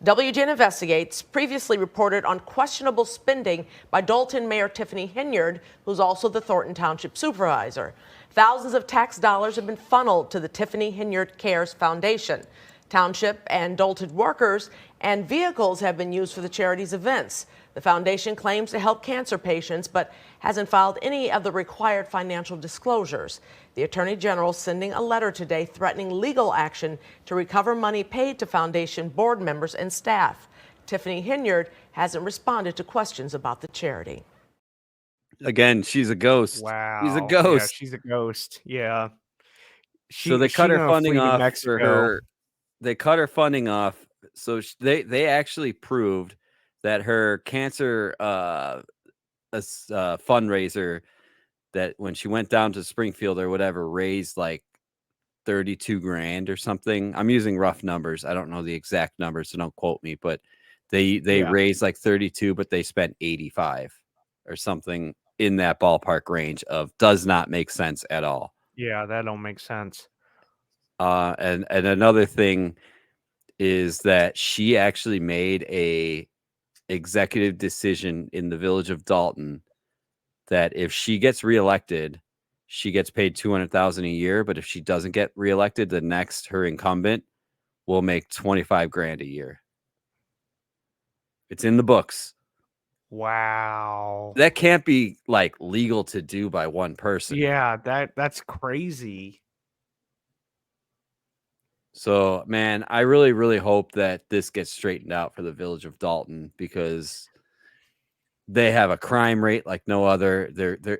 WGN Investigates previously reported on questionable spending by Dalton Mayor Tiffany Henyard, who's also the Thornton Township supervisor. Thousands of tax dollars have been funneled to the Tiffany Henyard Cares Foundation. Township and Dalton workers and vehicles have been used for the charity's events. The foundation claims to help cancer patients, but hasn't filed any of the required financial disclosures. The Attorney General sending a letter today threatening legal action to recover money paid to foundation board members and staff. Tiffany Henyard hasn't responded to questions about the charity. Again, she's a ghost. Wow. She's a ghost. Yeah, she's a ghost. Yeah. So they cut her funding off for Mexico. her. They cut her funding off. So they actually proved that her cancer fundraiser, that when she went down to Springfield or whatever, raised like 32 grand or something. I'm using rough numbers. I don't know the exact numbers, so don't quote me, but they raised like 32, but they spent 85 or something in that ballpark range of does not make sense at all. Yeah, that don't make sense. And another thing is that she actually made a executive decision in the village of Dalton that if she gets reelected, she gets paid $200,000 a year. But if she doesn't get reelected, the next her incumbent will make 25 grand a year. It's in the books. Wow. That can't be like legal to do by one person. Yeah, that's crazy. So, man, I really, really hope that this gets straightened out for the village of Dalton because they have a crime rate like no other.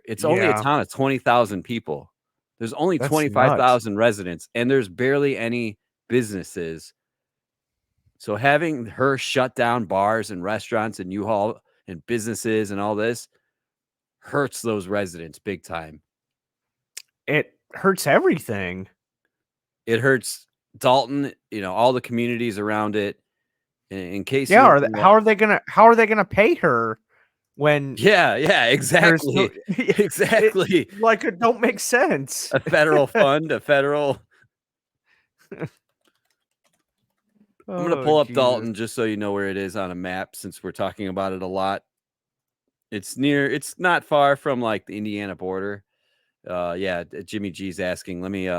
It's only a Yeah. town of 20,000 people. There's only That's 25,000 residents, and there's barely any businesses. So having her shut down bars and restaurants and U-Haul and businesses and all this hurts those residents big time. It hurts everything. It hurts Dalton, all the communities around it. In case, Yeah, how are they gonna pay her when? Yeah, exactly, exactly. It don't make sense. A federal fund, a federal. I'm gonna pull up Dalton just so you know where it is on a map, since we're talking about it a lot. It's not far from like the Indiana border. Yeah, Jimmy G's asking. Let me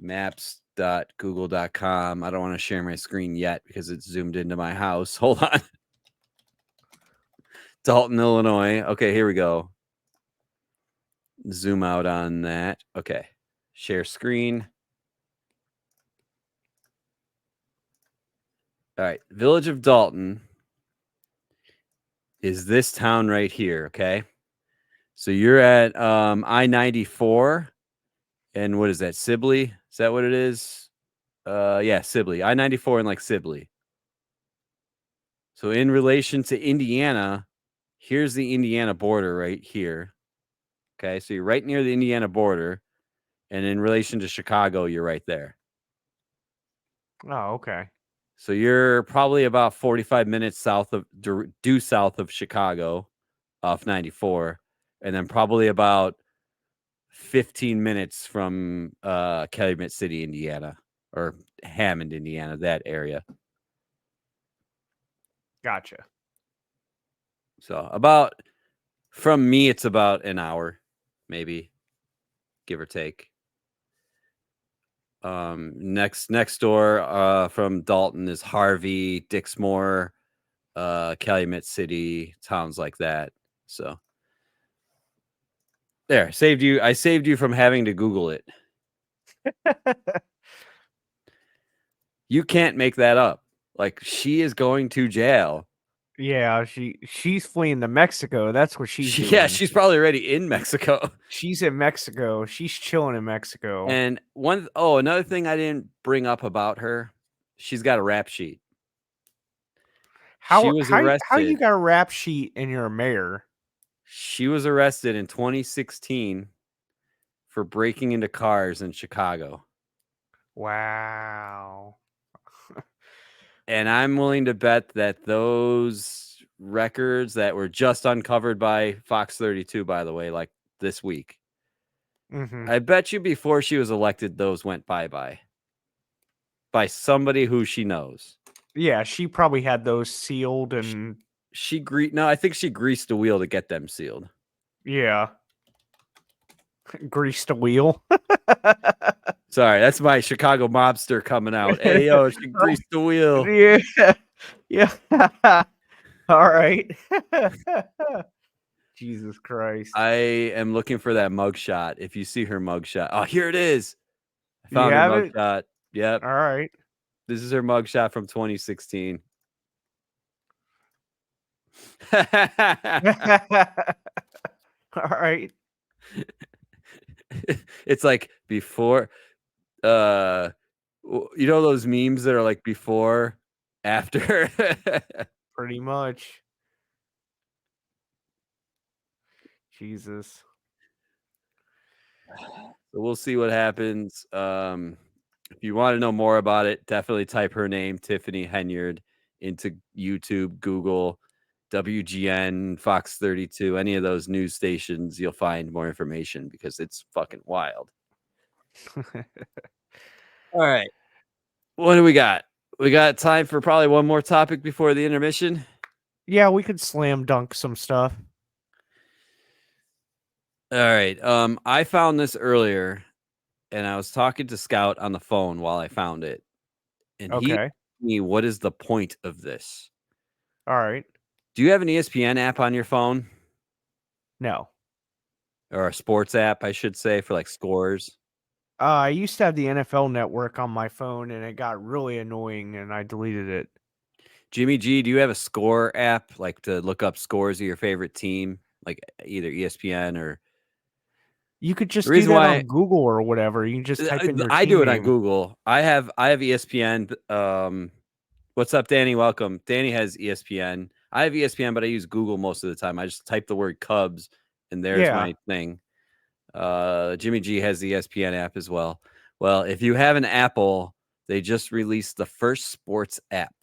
maps.google.com. I don't want to share my screen yet because it's zoomed into my house. Hold on. Dalton, Illinois. Okay, here we go. Zoom out on that. Okay. Share screen. All right. Village of Dalton is this town right here. Okay. So you're at I-94. And what is that? Sibley? Is that what it is? Yeah, Sibley. I-94 and like Sibley. So in relation to Indiana, here's the Indiana border right here. Okay, so you're right near the Indiana border. And in relation to Chicago, you're right there. Oh, okay. So you're probably about 45 minutes due south of Chicago off 94. And then probably about 15 minutes from Calumet City, Indiana, or Hammond, Indiana, that area. Gotcha. So from me, it's about an hour, maybe, give or take. Next door from Dalton is Harvey, Dixmoor, Calumet City, towns like that. So There, saved you. I saved you from having to Google it. You can't make that up. Like, she is going to jail. Yeah, she's fleeing to Mexico. That's what she's doing. Yeah, she's probably already in Mexico. She's in Mexico. She's chilling in Mexico. And another thing I didn't bring up about her, she's got a rap sheet. She was How arrested. you got a rap sheet and you're a mayor? She was arrested in 2016 for breaking into cars in Chicago. Wow. And I'm willing to bet that those records that were just uncovered by Fox 32, by the way, like this week, I bet you before she was elected, those went bye-bye by somebody who she knows. Yeah, she probably had those sealed and I think she greased a wheel to get them sealed. yeah. Greased a wheel. Sorry, that's my Chicago mobster coming out. Hey, yo, she greased the wheel. Yeah. Yeah. All right. Jesus Christ. I am looking for that mugshot. If you see her mugshot. Oh, here it is. I You found her have it? mugshot. Yep. All right. This is her mugshot from 2016. All right. It's like before, you know those memes that are like before, after. Pretty much. Jesus. So we'll see what happens. If you want to know more about it, definitely type her name, Tiffany Henyard, into YouTube, Google, WGN, Fox 32, any of those news stations. You'll find more information because it's fucking wild. All right. What do we got? We got time for probably one more topic before the intermission. Yeah, we could slam dunk some stuff. All right. I found this earlier, and I was talking to Scout on the phone while I found it. And he asked me, what is the point of this? All right. Do you have an ESPN app on your phone? No. Or a sports app, I should say, for like scores? I used to have the NFL Network on my phone, and it got really annoying, and I deleted it. Jimmy G, do you have a score app, like to look up scores of your favorite team, like either ESPN or? You could just do that on Google or whatever. You can just type in your I team do it on name. Google. I have ESPN. What's up, Danny? Welcome. Danny has ESPN. I have ESPN, but I use Google most of the time. I just type the word Cubs, and there's my thing. Jimmy G has the ESPN app as well. Well, if you have an Apple, they just released the first sports app.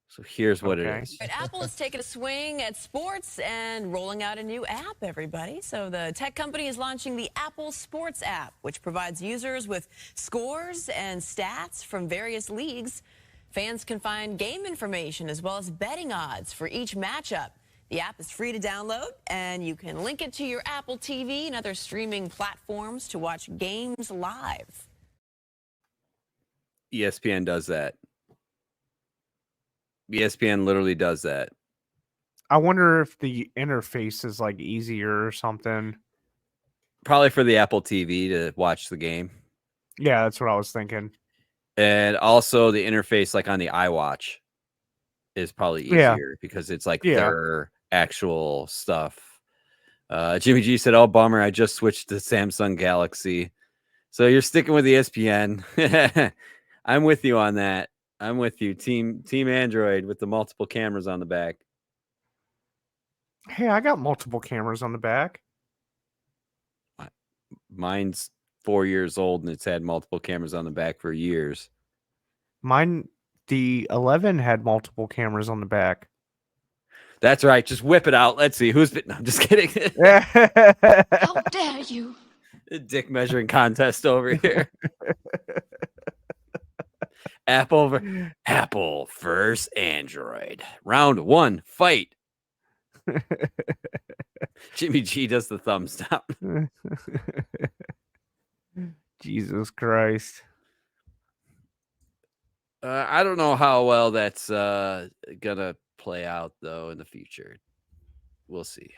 So here's what it is. Apple is taking a swing at sports and rolling out a new app, everybody. So the tech company is launching the Apple Sports app, which provides users with scores and stats from various leagues. Fans can find game information as well as betting odds for each matchup. The app is free to download, and you can link it to your Apple TV and other streaming platforms to watch games live. ESPN does that. ESPN literally does that. I wonder if the interface is like easier or something. Probably for the Apple TV to watch the game. Yeah, that's what I was thinking. And also the interface, like on the iWatch, is probably easier because it's like their actual stuff. Jimmy G said, "Oh, bummer! I just switched to Samsung Galaxy." So you're sticking with ESPN. I'm with you on that. I'm with you, team Android with the multiple cameras on the back. Hey, I got multiple cameras on the back. Mine's 4 years old and it's had multiple cameras on the back for years. Mine, the 11 had multiple cameras on the back. That's right. Just whip it out. Let's see who's been. No, I'm just kidding. How dare you? A dick measuring contest over here. Apple versus Android. Round 1, fight. Jimmy G does the thumbs down. Jesus Christ. I don't know how well that's gonna play out though in the future. We'll see.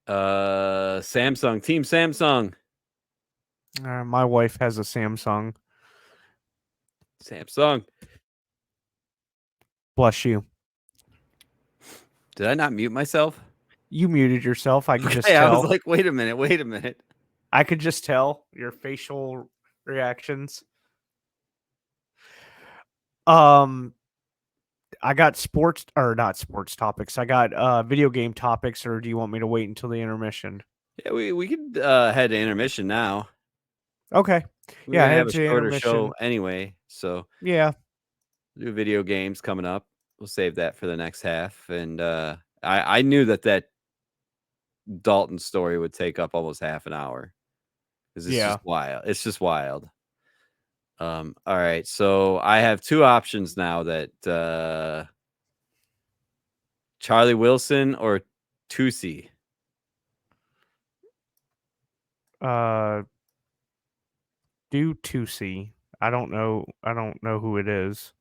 Samsung. Team Samsung. My wife has a Samsung. Samsung. Bless you. Did I not mute myself? You muted yourself. I could just I tell. was like, wait a minute. I could just tell your facial reactions. I got not sports topics. I got video game topics, or do you want me to wait until the intermission? Yeah, we could head to intermission now. Okay. We're Yeah, gonna head have a to shorter intermission. show anyway, so Yeah. do video games coming up. We'll save that for the next half. And I knew that Dalton story would take up almost half an hour because it's just wild. It's just wild. All right, so I have two options now that Charlie Wilson or Tusi. Do Tusi. I don't know who it is.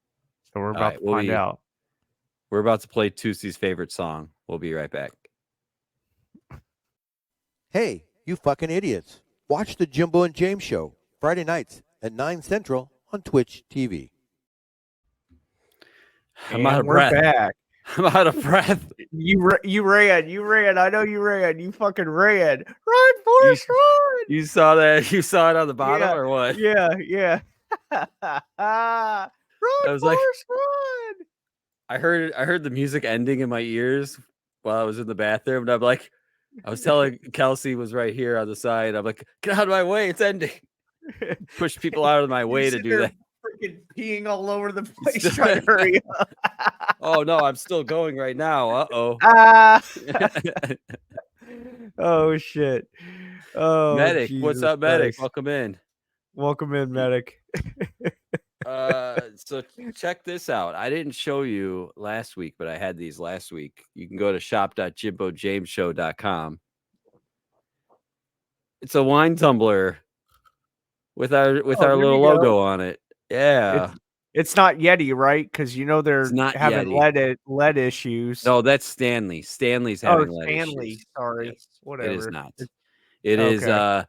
So we're All about right, to find out. We're about to play Tusi's favorite song. We'll be right back. Hey, you fucking idiots. Watch the Jimbo and James Show, Friday nights at 9 Central on Twitch TV. I'm out of breath. Back. I'm out of breath. You ran. I know you ran. You fucking ran. Run, Forrest, run. You saw that? You saw it on the bottom or what? Yeah. Run, I was Forrest, like, run. I heard the music ending in my ears while I was in the bathroom, and I'm like, I was telling Kelsey was right here on the side. I'm like, get out of my way, it's ending. Push people out of my way to do that. Freaking peeing all over the place, trying to hurry up. Oh no, I'm still going right now. Uh-oh. Oh shit. Oh, Medic, Jesus what's up, Medic? Christ. Welcome in. Welcome in, Medic. So check this out. I didn't show you last week, but I had these last week. You can go to shop.jimbojameshow.com. It's a wine tumbler with our little logo on it. Yeah. It's not Yeti, right? Because they're not having Yeti. lead issues. No, that's Stanley. Stanley's having lead Stanley. issues. Sorry. Yes, Whatever. It is not. It is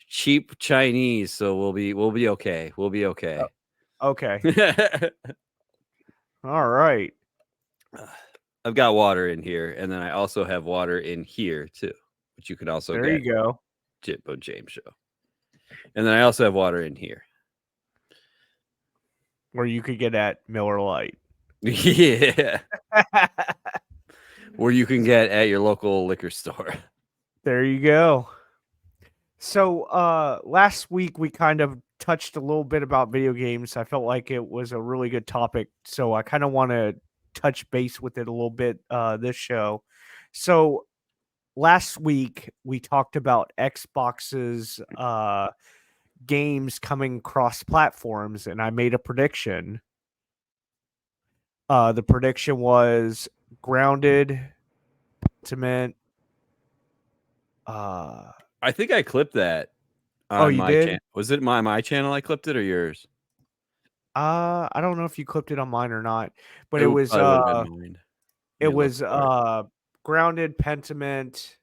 cheap Chinese, so we'll be okay. We'll be okay. Okay. All right. I've got water in here, and then I also have water in here too, which you can also There get. you go. Jimbo James Show. And then I also have water in here. Where you could get at Miller Lite. Yeah. Where you can get at your local liquor store. There you go. So last week we kind of touched a little bit about video games. I felt like it was a really good topic, so I kind of want to touch base with it a little bit this show. So last week we talked about Xbox's games coming cross platforms, and I made a prediction. The prediction was Grounded, Pentiment. I think I clipped that. Oh, you did? Channel. Was it my channel I clipped it or yours? I don't know if you clipped it on mine or not, but it was Grounded, Pentiment,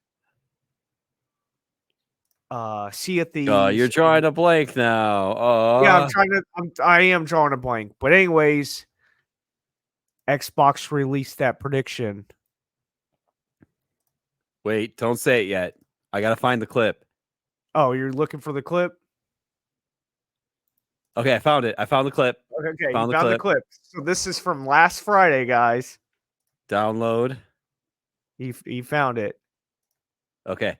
Sea of Thieves. Oh, you're drawing a blank now. Oh, yeah, I am drawing a blank. But anyways, Xbox released that prediction. Wait, don't say it yet. I gotta find the clip. Oh, you're looking for the clip? Okay, I found it. I found the clip. Okay, found the clip. So this is from last Friday, guys. Download. He found it. Okay.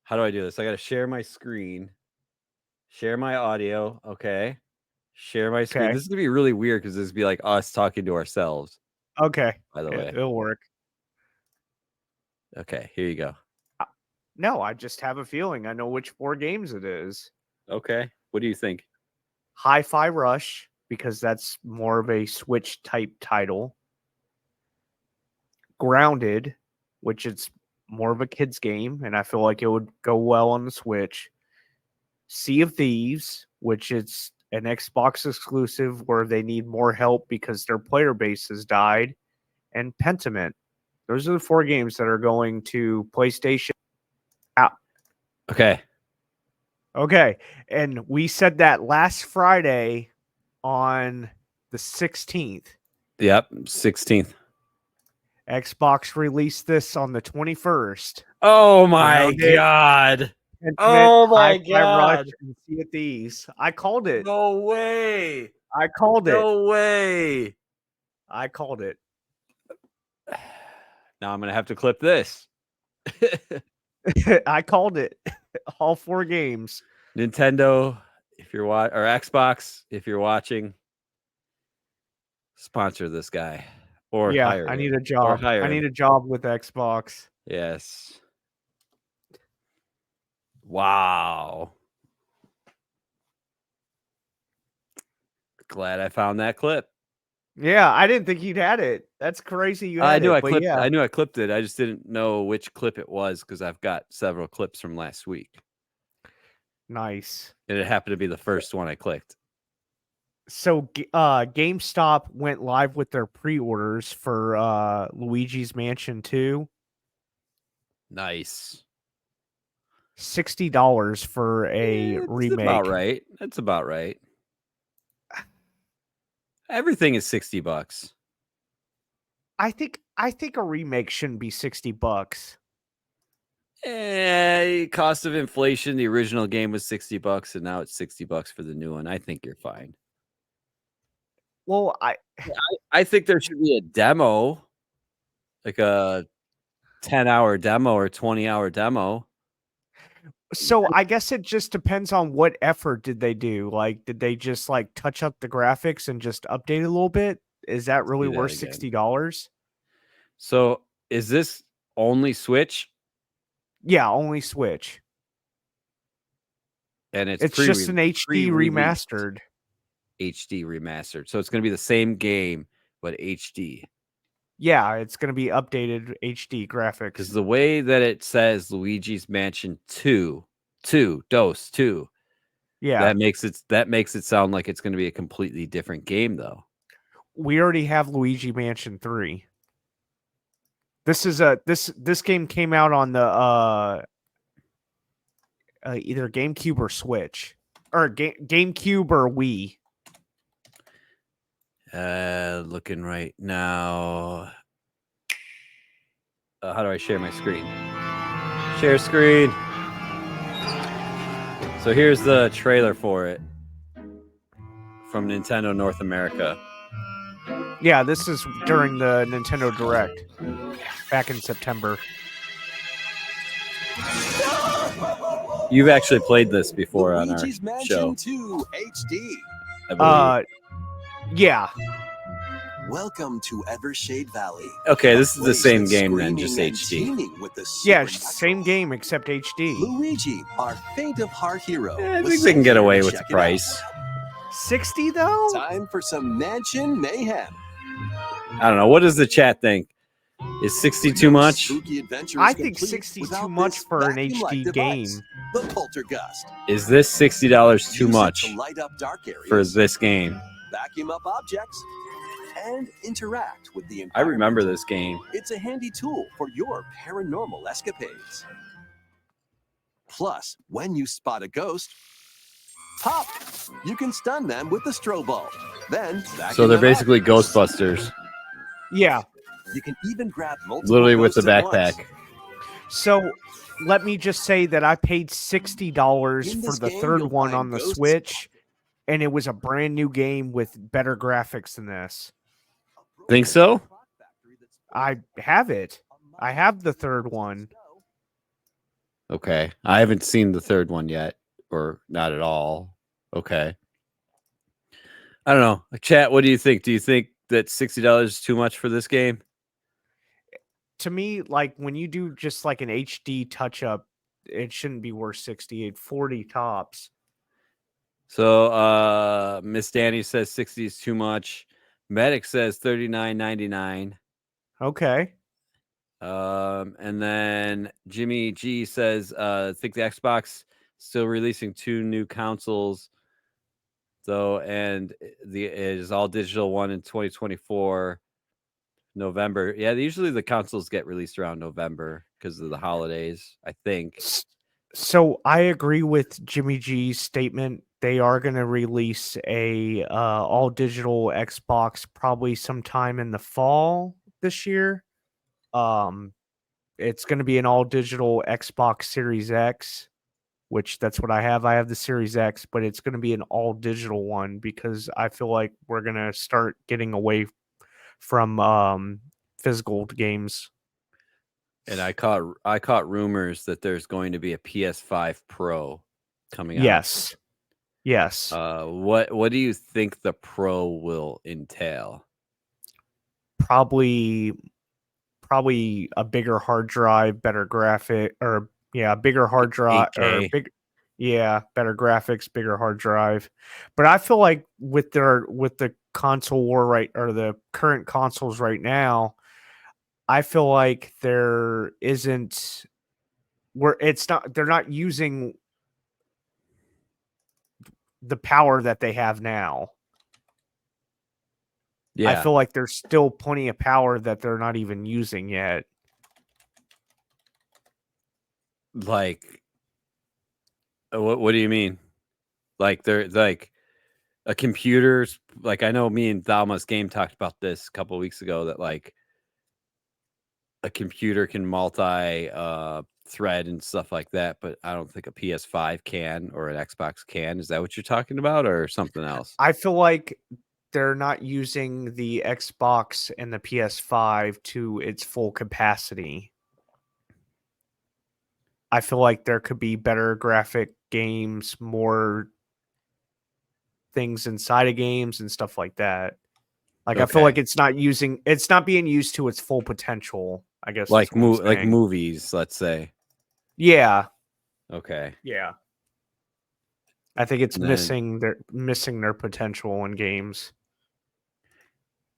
How do I do this? I gotta share my screen. Share my audio. Okay. Share my screen. Okay. This is gonna be really weird because this would be like us talking to ourselves. Okay. By the way. It'll work. Okay, here you go. No, I just have a feeling I know which 4 games it is. Okay. What do you think? Hi-Fi Rush, because that's more of a Switch type title. Grounded, which is more of a kid's game, and I feel like it would go well on the Switch. Sea of Thieves, which is an Xbox exclusive where they need more help because their player base has died. And Pentiment. Those are the 4 games that are going to PlayStation Okay. Okay. And we said that last Friday on the 16th. Yep. 16th. Xbox released this on the 21st. Oh my Found it. God. Infinite Oh my Hi-Fi Rush God. and Sea of Thieves. I called it. No way. I called it. No way. I called it. Now I'm going to have to clip this. I called it. All 4 games. Nintendo, if you're or Xbox, if you're watching, sponsor this guy or Yeah, hire I him. need a Or job. hire I him. need a job with Xbox. Yes. Wow. Glad I found that clip. Yeah, I didn't think you'd had it. That's crazy you had I knew it, I but clipped. yeah. I knew I clipped it. I just didn't know which clip it was because I've got several clips from last week, Nice. and it happened to be the first one I clicked. So GameStop went live with their pre-orders for Luigi's Mansion 2. Nice. $60 for a remake. About right. That's about right. Everything is $60. I think a remake shouldn't be $60. Cost of inflation. The original game was $60, and now it's $60 for the new one. I think you're fine. Well, I think there should be a demo, like a 10-hour demo or 20-hour demo. So I guess it just depends on what effort did they do. Like, did they just like touch up the graphics and just update a little bit? Is that really that worth again. $60? So is this only Switch? Yeah, only Switch. And it's just an HD remastered. HD remastered. So it's going to be the same game, but HD. Yeah, it's going to be updated HD graphics. Because the way that it says Luigi's Mansion 2, DOS 2. Yeah. That makes it sound like it's going to be a completely different game, though. We already have Luigi Mansion 3. This is this game came out on the either GameCube or Switch, or GameCube or Wii. Looking right now. How do I share my screen? Share screen. So here's the trailer for it from Nintendo North America. Yeah, this is during the Nintendo Direct back in September. You've actually played this before on our Luigi's Mansion show. 2 HD. I believe. Yeah. Welcome to Evershade Valley. Okay, this is the same game then, just HD. Yeah, same game except HD. Luigi, our faint of heart hero. I think they can get away with the price. 60 though? Time for some mansion mayhem. I don't know. What does the chat think? Is 60 too much? I think 60 is too much for an HD game. The Poltergust. Is this $60 too much to light up dark areas, for this game? vacuum up objects, and interact with the I environment. remember this game. It's a handy tool for your paranormal escapades. Plus, when you spot a ghost, pop! You can stun them with the strobe bulb. Then, So they're vacuum them up. basically Ghostbusters, Yeah. You can even grab multiple literally with the ghosts at once. backpack. So let me just say that I paid $60 In for this the game, third you'll one find on the ghosts- Switch, and it was a brand new game with better graphics than this. Think so? I have it. I have the third one. Okay. I haven't seen the third one yet, or not at all. Okay. I don't know. Chat, what do you think? Do you think that $60 is too much for this game? To me, like when you do just like an HD touch up, it shouldn't be worth 68, 40 tops. So Miss Danny says 60 is too much. Medic says $39.99. Okay. And then Jimmy G says, I think the Xbox still releasing 2 new consoles, though, and it is all digital, one in 2024 November. Yeah, usually the consoles get released around November because of the holidays, I think. So I agree with Jimmy G's statement. They are going to release a all digital Xbox probably sometime in the fall this year. It's going to be an all digital Xbox Series X, which that's what I have. I have the Series X, but it's going to be an all digital one because I feel like we're going to start getting away from physical games. And I caught rumors that there's going to be a PS5 Pro coming out. Yes. Yes. What do you think the Pro will entail? Probably a bigger hard drive, better graphic, or bigger hard drive, or 8K. better graphics, bigger hard drive. But I feel like with the console war or the current consoles right now, I feel like they're not using the power that they have now. Yeah. I feel like there's still plenty of power that they're not even using yet. Like, what do you mean? Like they're like a computer's like, I know me and Dalma's Game talked about this a couple of weeks ago, that like a computer can multi thread and stuff like that, but I don't think a PS5 can or an Xbox can. Is that what you're talking about, or something else? I feel like they're not using the Xbox and the PS5 to its full capacity. I feel like there could be better graphic games, more things inside of games and stuff like that. Like I feel like it's not being used to its full potential, I guess. Like like movies, let's say. Yeah. Okay. Yeah. I think it's And then- missing their potential in games.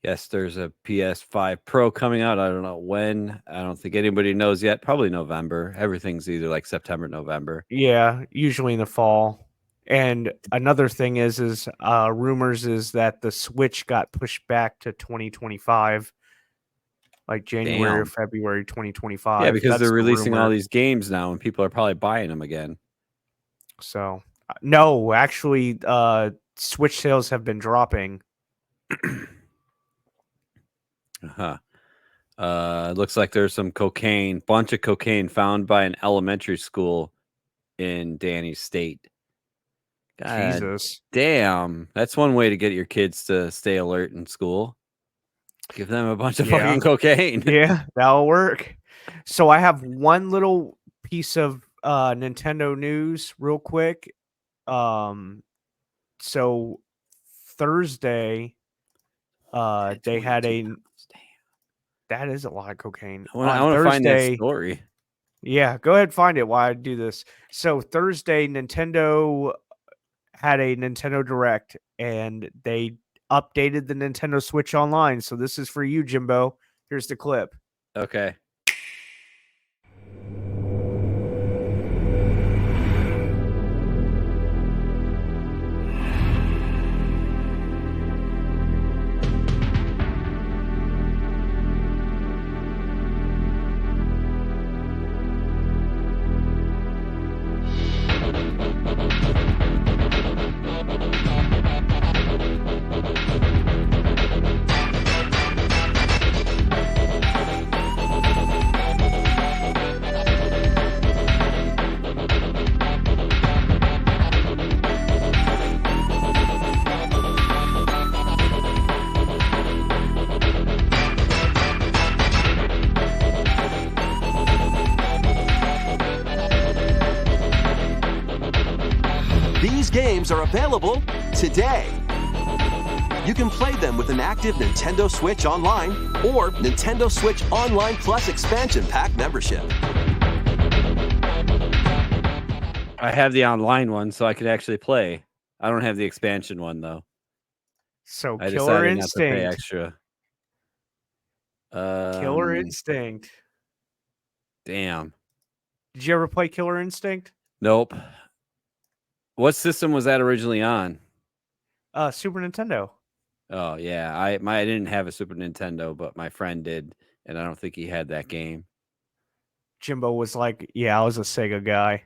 Yes, there's a PS5 Pro coming out. I don't know when. I don't think anybody knows yet. Probably November. Everything's either like September, November. Yeah, usually in the fall. And another thing is rumors is that the Switch got pushed back to 2025, like January or Damn. February 2025. Yeah, because That's they're the releasing all rumor. these games now, and people are probably buying them again. So, no, actually, Switch sales have been dropping. Huh. Looks like there's some bunch of cocaine found by an elementary school in Danny's state. God Jesus. damn. That's one way to get your kids to stay alert in school. Give them a bunch of fucking cocaine. Yeah, that'll work. So I have one little piece of Nintendo news real quick. So Thursday, they had that is a lot of cocaine. I want to find that story. Yeah, go ahead and find it while I do this. So Thursday, Nintendo had a Nintendo Direct, and they updated the Nintendo Switch Online. So this is for you, Jimbo. Here's the clip. Okay. These games are available today. You can play them with an active Nintendo Switch Online or Nintendo Switch Online Plus expansion pack membership. I have the online one, so I could actually play. I don't have the expansion one, though. So I Killer decided not to pay Instinct. extra. Killer Instinct. Damn. Did you ever play Killer Instinct? Nope. What system was that originally on? Super Nintendo. Oh yeah, I didn't have a Super Nintendo, but my friend did, and I don't think he had that game. Jimbo was like, "Yeah, I was a Sega guy."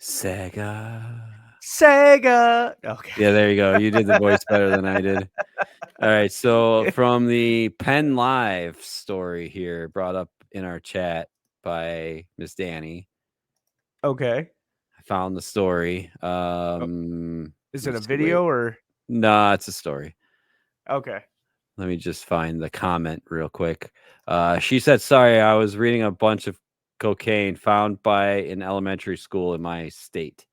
Sega. Okay. Yeah, there you go. You did the voice better than I did. All right. So from the Penn Live story here, brought up in our chat by Miss Danny. Okay. I found the story. Is it a video or? No, it's a story. Okay. Let me just find the comment real quick. She said, sorry, I was reading a bunch of cocaine found by an elementary school in my state.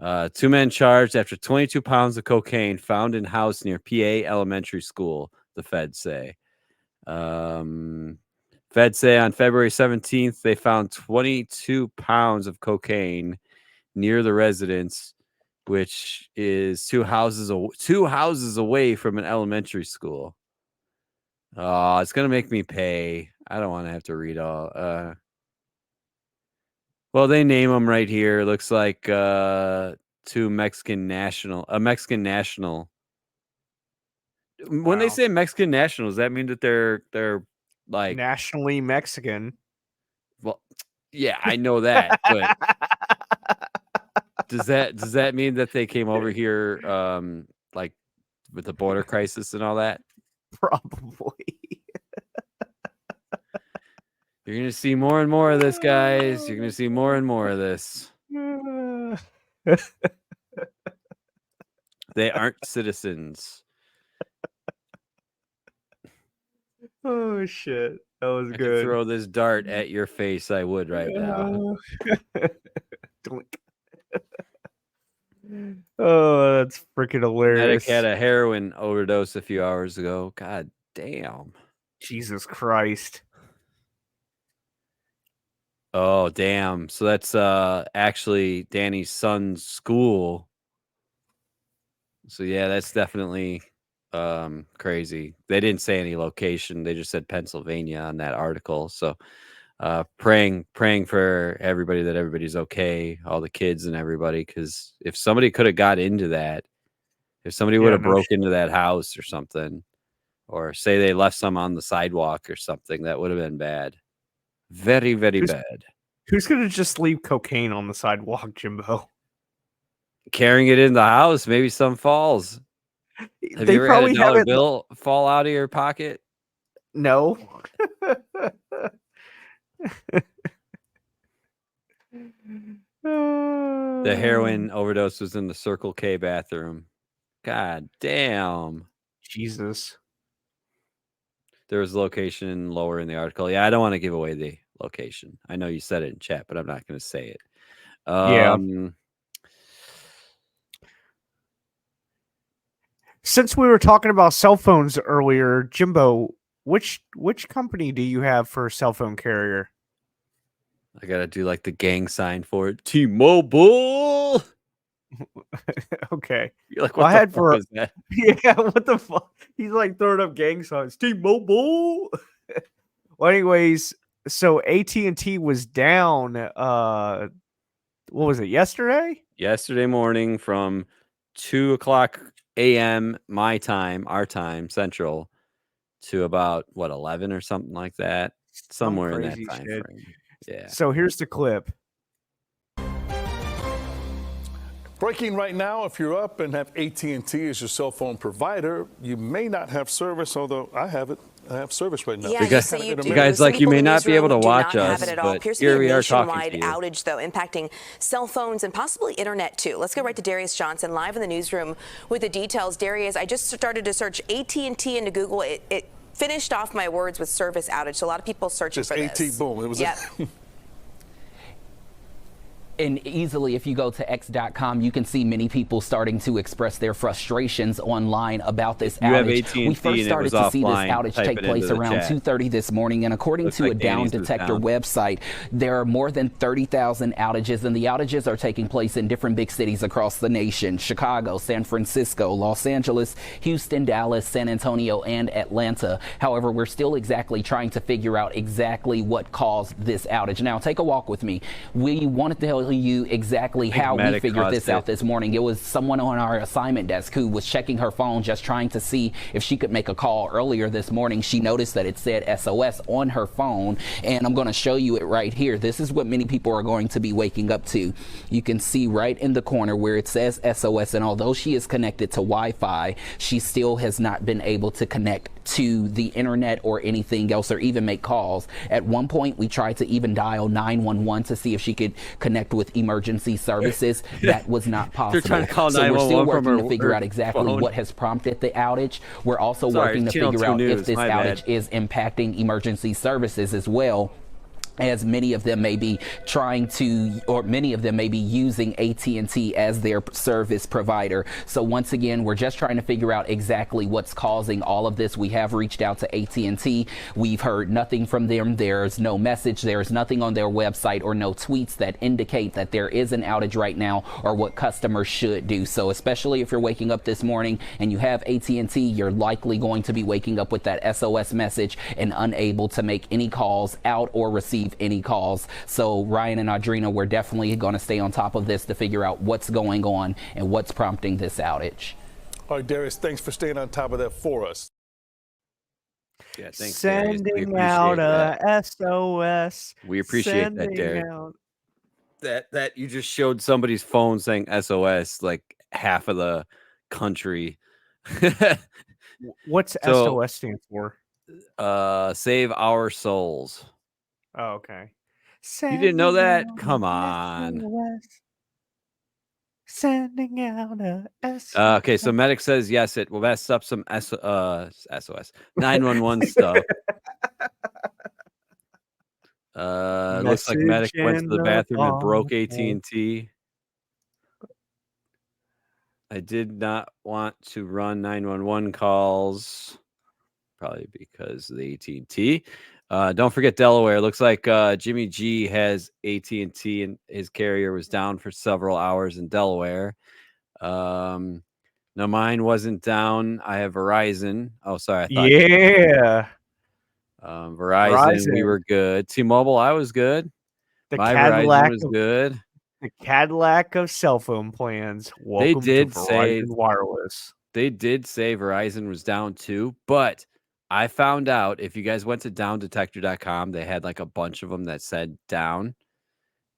2 men charged after 22 pounds of cocaine found in house near PA Elementary School, the feds say. Feds say on February 17th, they found 22 pounds of cocaine near the residence, which is two houses away from an elementary school. Oh, it's going to make me pay. I don't want to have to read all. Well, they name them right here. Looks like a Mexican national. When they say Mexican national, does that mean that they're like nationally Mexican? Well, yeah, I know that, but does that mean that they came over here like with the border crisis and all that? Probably. You're going to see more and more of this, guys. You're going to see more and more of this. They aren't citizens. Oh, shit. That was I good. could throw this dart at your face. I would right now. Oh, that's freaking hilarious. Medic had a heroin overdose a few hours ago. God damn. Jesus Christ. Oh, damn. So that's actually Danny's son's school. So yeah, that's definitely crazy. They didn't say any location. They just said Pennsylvania on that article. So praying for everybody that everybody's okay, all the kids and everybody, because if somebody could have got into that, if somebody would have broke into that house or something, or say they left some on the sidewalk or something, that would have been bad. Very, very bad. Who's going to just leave cocaine on the sidewalk, Jimbo? Carrying it in the house, maybe some falls. Have you ever had a dollar bill fall out of your pocket? No. The heroin overdose was in the Circle K bathroom. God damn. Jesus. There was a location lower in the article. Yeah, I don't want to give away the location. I know you said it in chat, but I'm not going to say it. Yeah. Since we were talking about cell phones earlier, Jimbo, which company do you have for a cell phone carrier? I got to do like the gang sign for it. T-Mobile. Okay. You're like, what the fuck is that? Yeah, what the fuck? He's like throwing up gang signs. T-Mobile. Well, anyways, so AT&T was down. What was it? Yesterday? Yesterday morning from 2:00 a.m. my time, our time, Central, to about 11 or something like that. Somewhere in that time frame. Yeah. So here's the clip. Breaking right now, if you're up and have AT&T as your cell phone provider, you may not have service, although I have it. I have service right now. Yeah, you guys, like, you may not be able to watch us, but here we are talking to you. Outage, though, impacting cell phones and possibly internet, too. Let's go right to Darius Johnson, live in the newsroom with the details. Darius, I just started to search AT&T into Google. It finished off my words with service outage, so a lot of people searching for this. Just AT, boom. It was And easily, if you go to x.com, you can see many people starting to express their frustrations online about this outage. You have AT&T we first started to see this outage type take place around 2:30 this morning, and according to a Down Detector website, there are more than 30,000 outages, and the outages are taking place in different big cities across the nation: Chicago, San Francisco, Los Angeles, Houston, Dallas, San Antonio, and Atlanta. However, we're still exactly trying to figure out exactly what caused this outage. Now, take a walk with me. We wanted to tell you exactly how we figured this out this morning. It was someone on our assignment desk who was checking her phone, just trying to see if she could make a call earlier this morning. She noticed that it said SOS on her phone, and I'm going to show you it right here. This is what many people are going to be waking up to. You can see right in the corner where it says SOS, and although she is connected to Wi-Fi, she still has not been able to connect to the internet or anything else, or even make calls. At one point, we tried to even dial 911 to see if she could connect with emergency services. That was not possible. They're trying to call so we're still 911 from working her- to figure her out exactly phone. what has prompted the outage. We're also Sorry, working to Channel figure 2 out if News, this my outage bad. is impacting emergency services as well, as many of them may be trying to, or many of them may be using AT&T as their service provider. So once again, we're just trying to figure out exactly what's causing all of this. We have reached out to AT&T. We've heard nothing from them. There's no message. There's nothing on their website or no tweets that indicate that there is an outage right now or what customers should do. So especially if you're waking up this morning and you have AT&T, you're likely going to be waking up with that SOS message and unable to make any calls out or receive any calls. So Ryan and Audrina, we're definitely going to stay on top of this to figure out what's going on and what's prompting this outage. All right, Darius, thanks for staying on top of that for us. Yeah, thanks, Darius. We Sending appreciate out that. a SOS. We appreciate that, Sending Darius. out- That you just showed somebody's phone saying SOS, like half of the country. What's So, SOS stand for? Save Our Souls. Oh, okay. You didn't know Sending that? out Come a on. SOS. Sending out a SOS. Okay, so medic says yes, it will mess up some SOS 911 stuff. Looks like medic Message went to in the the bathroom and broke bottle. AT&T. I did not want to run 911 calls, probably because of the AT&T. Don't forget Delaware. Looks like Jimmy G has AT&T, and his carrier was down for several hours in Delaware. No, mine wasn't down. I have Verizon. Oh, sorry. I thought Yeah. Verizon, we were good. T-Mobile, I was good. The My Cadillac Verizon was of- good. The Cadillac of cell phone plans. They Welcome did to say Verizon Wireless. They did say Verizon was down too, but I found out if you guys went to downdetector.com, they had like a bunch of them that said down.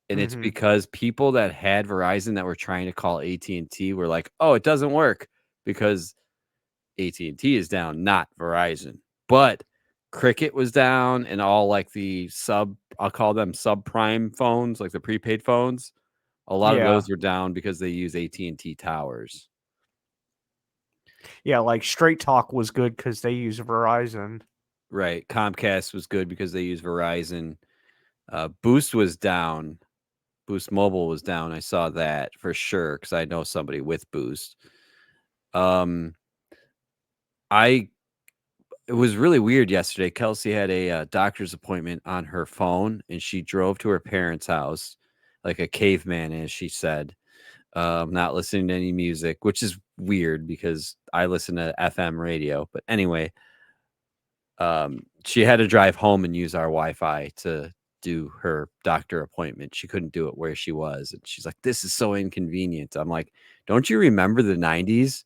And it's Mhm. because people that had Verizon that were trying to call AT&T were like, "Oh, it doesn't work because AT&T is down, not Verizon." But Cricket was down, and all like the I'll call them subprime phones, like the prepaid phones. A lot of Yeah. those were down because they use AT&T towers. Yeah, like Straight Talk was good because they use Verizon. Right. Comcast was good because they use Verizon. Boost was down. Boost Mobile was down. I saw that for sure because I know somebody with Boost. It was really weird yesterday. Kelsey had a doctor's appointment on her phone, and she drove to her parents' house like a caveman, as she said, not listening to any music, which is weird because I listen to FM radio. But anyway, she had to drive home and use our Wi-Fi to do her doctor appointment. She couldn't do it where she was, and she's like, "This is so inconvenient." I'm like, "Don't you remember the 90s?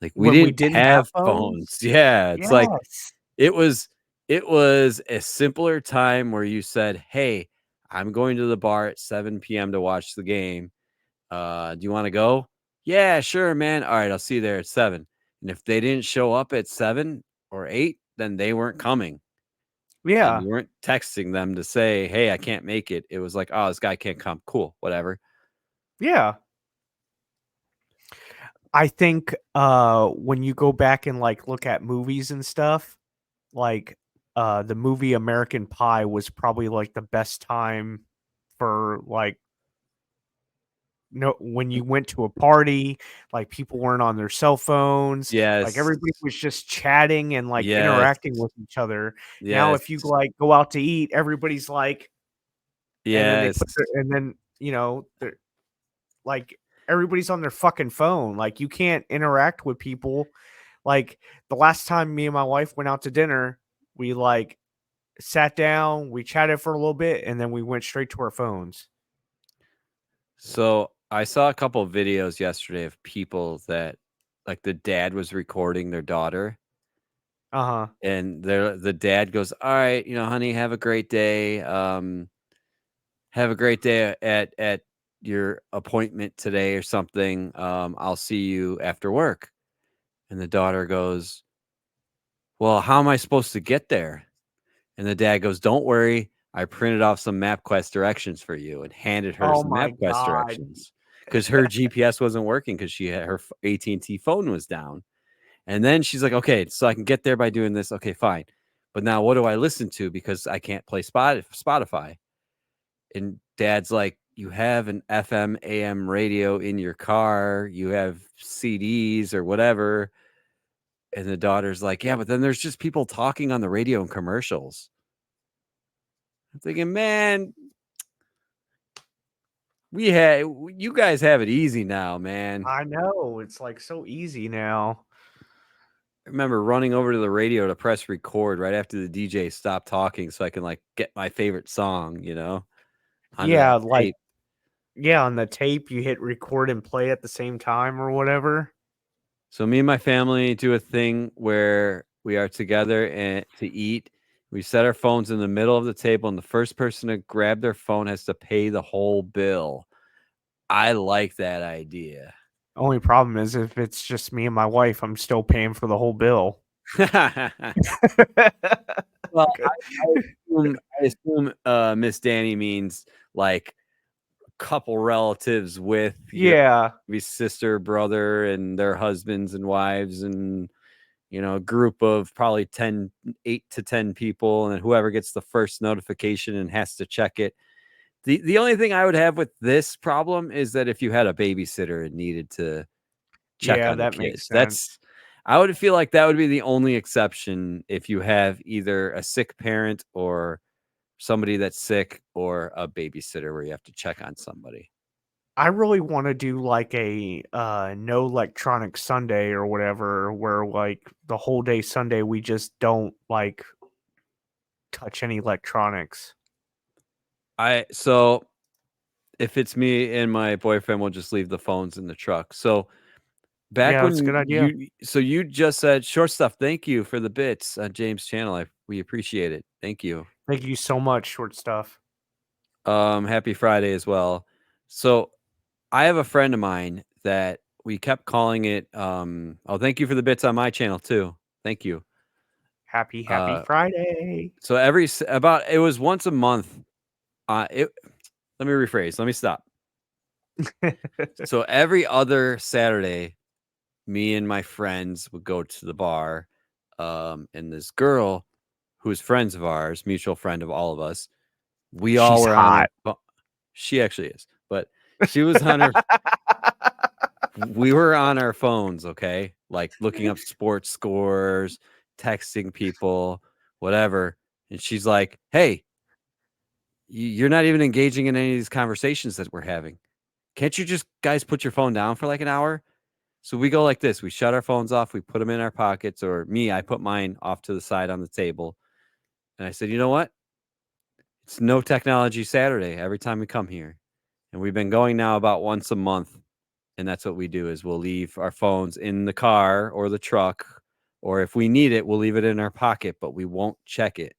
Like we When we didn't didn't have have phones." phones? Yeah, it's like Yes. it was a simpler time where you said, "Hey, I'm going to the bar at 7 p.m. to watch the game. Do you want to go?" "Yeah, sure, man. All right, I'll see you there at 7." And if they didn't show up at 7 or 8, then they weren't coming. And Yeah. you weren't texting them to say, "Hey, I can't make it." It was like, "Oh, this guy can't come. Cool, whatever." Yeah. I think when you go back and like look at movies and stuff, like the movie American Pie was probably like the best time for like when you went to a party, like people weren't on their cell phones, Yes. like everybody was just chatting and like Yes. interacting with each other. Now if you Yes. like go out to eat, everybody's like and then they Yes. put and then they're like everybody's on their fucking phone. Like you can't interact with people. Like the last time me and my wife went out to dinner, we like sat down, we chatted for a little bit, and then we went straight to our phones. So I saw a couple of videos yesterday of people that, like, the dad was recording their daughter, Uh-huh. and the dad goes, "All right, honey, have a great day. Have a great day at your appointment today or something. I'll see you after work." And the daughter goes, "Well, how am I supposed to get there?" And the dad goes, "Don't worry. I printed off some MapQuest directions for you," and handed her Oh some my MapQuest God. directions because her GPS wasn't working because she had her AT&T phone was down. And then she's like, "Okay, so I can get there by doing this. Okay, fine. But now what do I listen to because I can't play Spotify?" And dad's like, "You have an FM AM radio in your car. You have CDs or whatever." And the daughter's like, "Yeah, but then there's just people talking on the radio and commercials." I'm thinking, man, you guys have it easy now, man. I know. It's like so easy now. I remember running over to the radio to press record right after the DJ stopped talking so I can like get my favorite song, onto Yeah, that like tape. yeah, on the tape you hit record and play at the same time or whatever. So me and my family do a thing where we are together and to eat. We set our phones in the middle of the table, and the first person to grab their phone has to pay the whole bill. I like that idea. Only problem is if it's just me and my wife, I'm still paying for the whole bill. Well, I assume Miss Danny means like a couple relatives with Yeah. maybe sister, brother, and their husbands and wives, and a group of probably 8 to 10 people, and then whoever gets the first notification and has to check it. The only thing I would have with this problem is that if you had a babysitter and needed to check Yeah, on the that makes kids, sense. I would feel like that would be the only exception if you have either a sick parent or somebody that's sick or a babysitter where you have to check on somebody. I really want to do like a no electronic Sunday or whatever, where like the whole day Sunday we just don't like touch any electronics. So if it's me and my boyfriend, we'll just leave the phones in the truck. So back Yeah, that's a good when idea. you just said short stuff. Thank you for the bits on James' channel. We appreciate it. Thank you. Thank you so much, short stuff. Happy Friday as well. So I have a friend of mine that we kept calling it. Oh, thank you for the bits on my channel too. Thank you. Happy Uh, Friday. So it was once a month. Let me rephrase. Let me stop. So every other Saturday, me and my friends would go to the bar, and this girl, who's friends of ours, mutual friend of all of us, we all She's were on hot. she actually is, but she was on her. We were on our phones, okay, like looking up sports scores, texting people, whatever. And she's like, "Hey, you're not even engaging in any of these conversations that we're having. Can't you just guys put your phone down for like an hour?" So we go like this. We shut our phones off. We put them in our pockets, or me, I put mine off to the side on the table. And I said, "You know what? It's no technology Saturday every time we come here." And we've been going now about once a month. And that's what we do is we'll leave our phones in the car or the truck, or if we need it, we'll leave it in our pocket, but we won't check it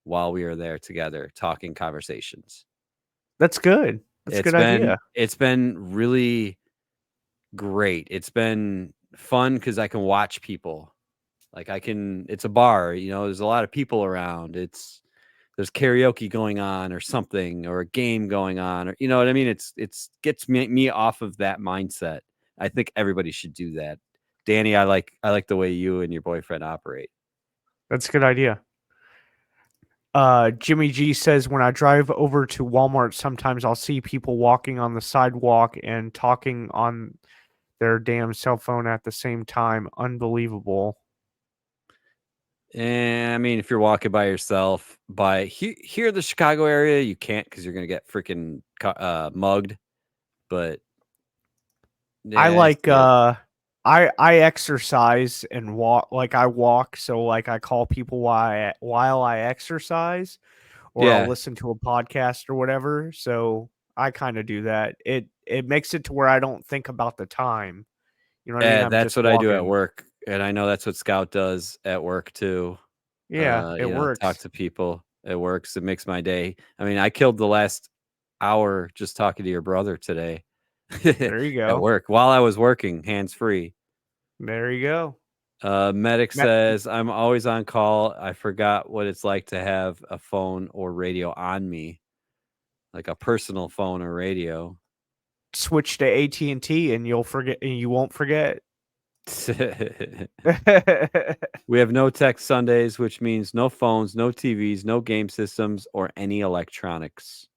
while we are there together talking conversations. That's good. That's a good idea. It's been really great. It's been fun because I can watch people. Like it's a bar, there's a lot of people around. There's karaoke going on or something, or a game going on, or you know what I mean? It's gets me off of that mindset. I think everybody should do that. Danny, I like the way you and your boyfriend operate. That's a good idea. Jimmy G says, when I drive over to Walmart, sometimes I'll see people walking on the sidewalk and talking on their damn cell phone at the same time. Unbelievable. And I mean, if you're walking by yourself, here the Chicago area, you can't because you're gonna get freaking mugged. But yeah, I like I exercise and walk, like I walk, so like I call people while I exercise, or I'll Yeah. listen to a podcast or whatever. So I kind of do that. It makes it to where I don't think about the time. You know what I mean? I'm That's just what I do at walking. work, and I know that's what Scout does at work too. Yeah, it Talk works. to people. It works. It makes my day. I mean, I killed the last hour just talking to your brother today There you at go. work while I was working, hands free. There you go. Medic says, I'm always on call. I forgot what it's like to have a phone or radio on me, like a personal phone or radio. Switch to AT&T and you'll forget, and you won't forget. We have no tech Sundays, which means no phones, no TVs, no game systems, or any electronics.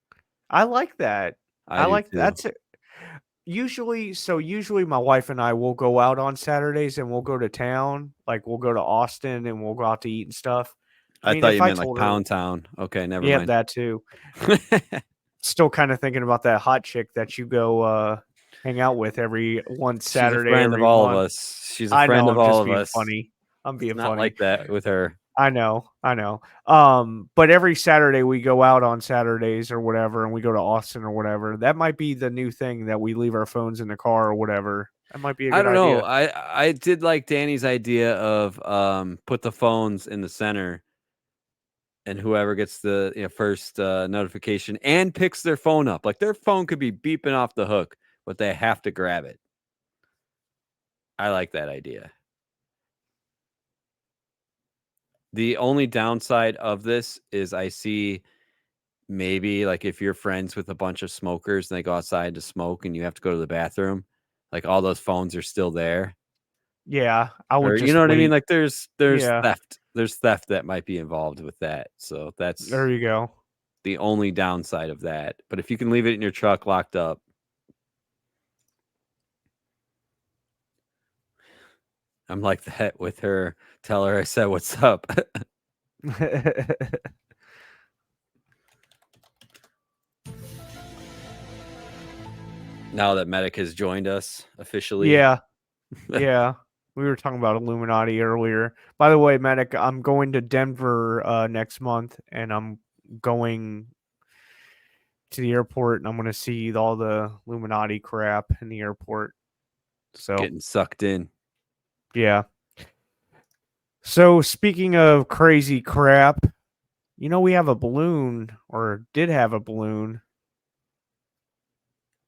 I like that. I do like too. that's it. Usually my wife and I will go out on Saturdays and we'll go to town. Like we'll go to Austin and we'll go out to eat and stuff. I mean, thought if you I meant like told her, Pound Town. Okay, never yeah, mind. that too. Still kind of thinking about that hot chick that you go hang out with every Saturday. She's a friend of all of us. She's a friend of all of us. Funny. I'm being not funny. like that with her. I know. But every Saturday we go out on Saturdays or whatever, and we go to Austin or whatever. That might be the new thing, that we leave our phones in the car or whatever. That might be a good I don't idea. know. I did like Danny's idea of put the phones in the center, and whoever gets the first notification and picks their phone up. Like their phone could be beeping off the hook, but they have to grab it. I like that idea. The only downside of this is I see maybe like if you're friends with a bunch of smokers and they go outside to smoke and you have to go to the bathroom, like all those phones are still there. Yeah, I would Or, just you know what I mean? wait. Like there's Yeah. theft. There's theft that might be involved with that. So that's There you go. the only downside of that. But if you can leave it in your truck locked up. I'm like that with her. Tell her I said what's up. Now that Medic has joined us officially. Yeah. Yeah. We were talking about Illuminati earlier. By the way, Medic, I'm going to Denver next month, and I'm going to the airport, and I'm going to see all the Illuminati crap in the airport. So getting sucked in. Yeah. So speaking of crazy crap, we have a balloon, or did have a balloon.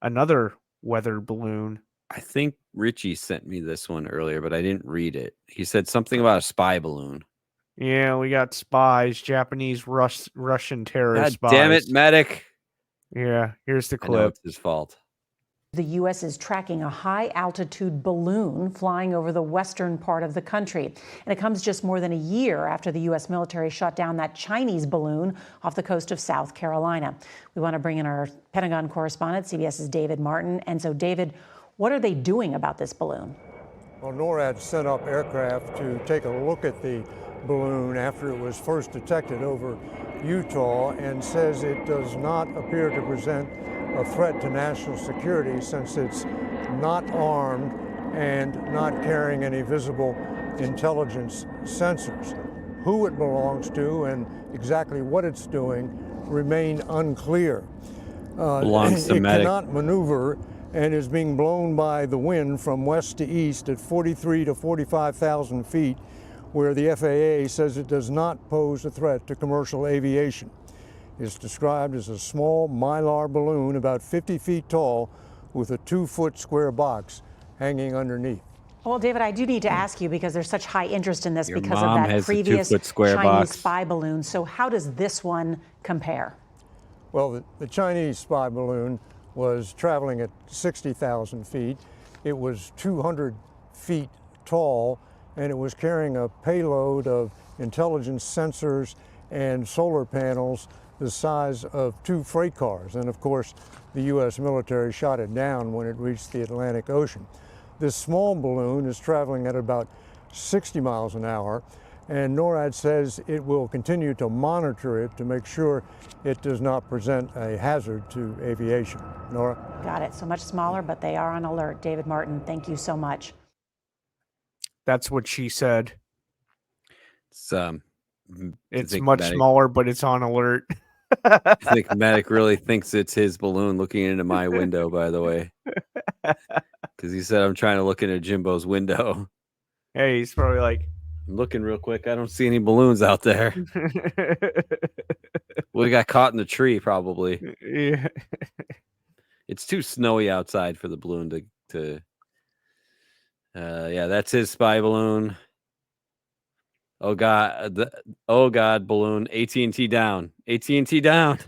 Another weather balloon. I think Richie sent me this one earlier, but I didn't read it. He said something about a spy balloon. Yeah, we got spies, Japanese, Russian terrorist spies. Damn it, Medic. Yeah, here's the I know clip. it's his fault. The U.S. is tracking a high-altitude balloon flying over the western part of the country. And it comes just more than a year after the U.S. military shot down that Chinese balloon off the coast of South Carolina. We want to bring in our Pentagon correspondent, CBS's David Martin. And so, David, what are they doing about this balloon? Well, NORAD sent up aircraft to take a look at the balloon after it was first detected over Utah, and says it does not appear to present a threat to national security since it's not armed and not carrying any visible intelligence sensors. Who it belongs to and exactly what it's doing remain unclear. Belongs to it Medic. cannot maneuver and is being blown by the wind from west to east at 43 to 45,000 feet, where the FAA says it does not pose a threat to commercial aviation. It's described as a small mylar balloon about 50 feet tall with a 2-foot square box hanging underneath. Well, David, I do need to ask you, because there's such high interest in this Your because of mom that has a previous 2-foot square Chinese box. spy balloon. So how does this one compare? Well, the Chinese spy balloon was traveling at 60,000 feet. It was 200 feet tall, and it was carrying a payload of intelligence sensors and solar panels the size of 2 freight cars. And of course, the U.S. military shot it down when it reached the Atlantic Ocean. This small balloon is traveling at about 60 miles an hour, and NORAD says it will continue to monitor it to make sure it does not present a hazard to aviation. Nora? Got it. So much smaller, but they are on alert. David Martin, thank you so much. That's what she said. It's much Medic. smaller, but it's on alert. I think Medic really thinks it's his balloon looking into my window, by the way. Because he said I'm trying to look into Jimbo's window. Hey, he's probably like, I'm looking real quick. I don't see any balloons out there. Would have got caught in the tree, probably. Yeah. It's too snowy outside for the balloon to yeah, that's his spy balloon. Oh God, balloon. AT&T down. AT&T down.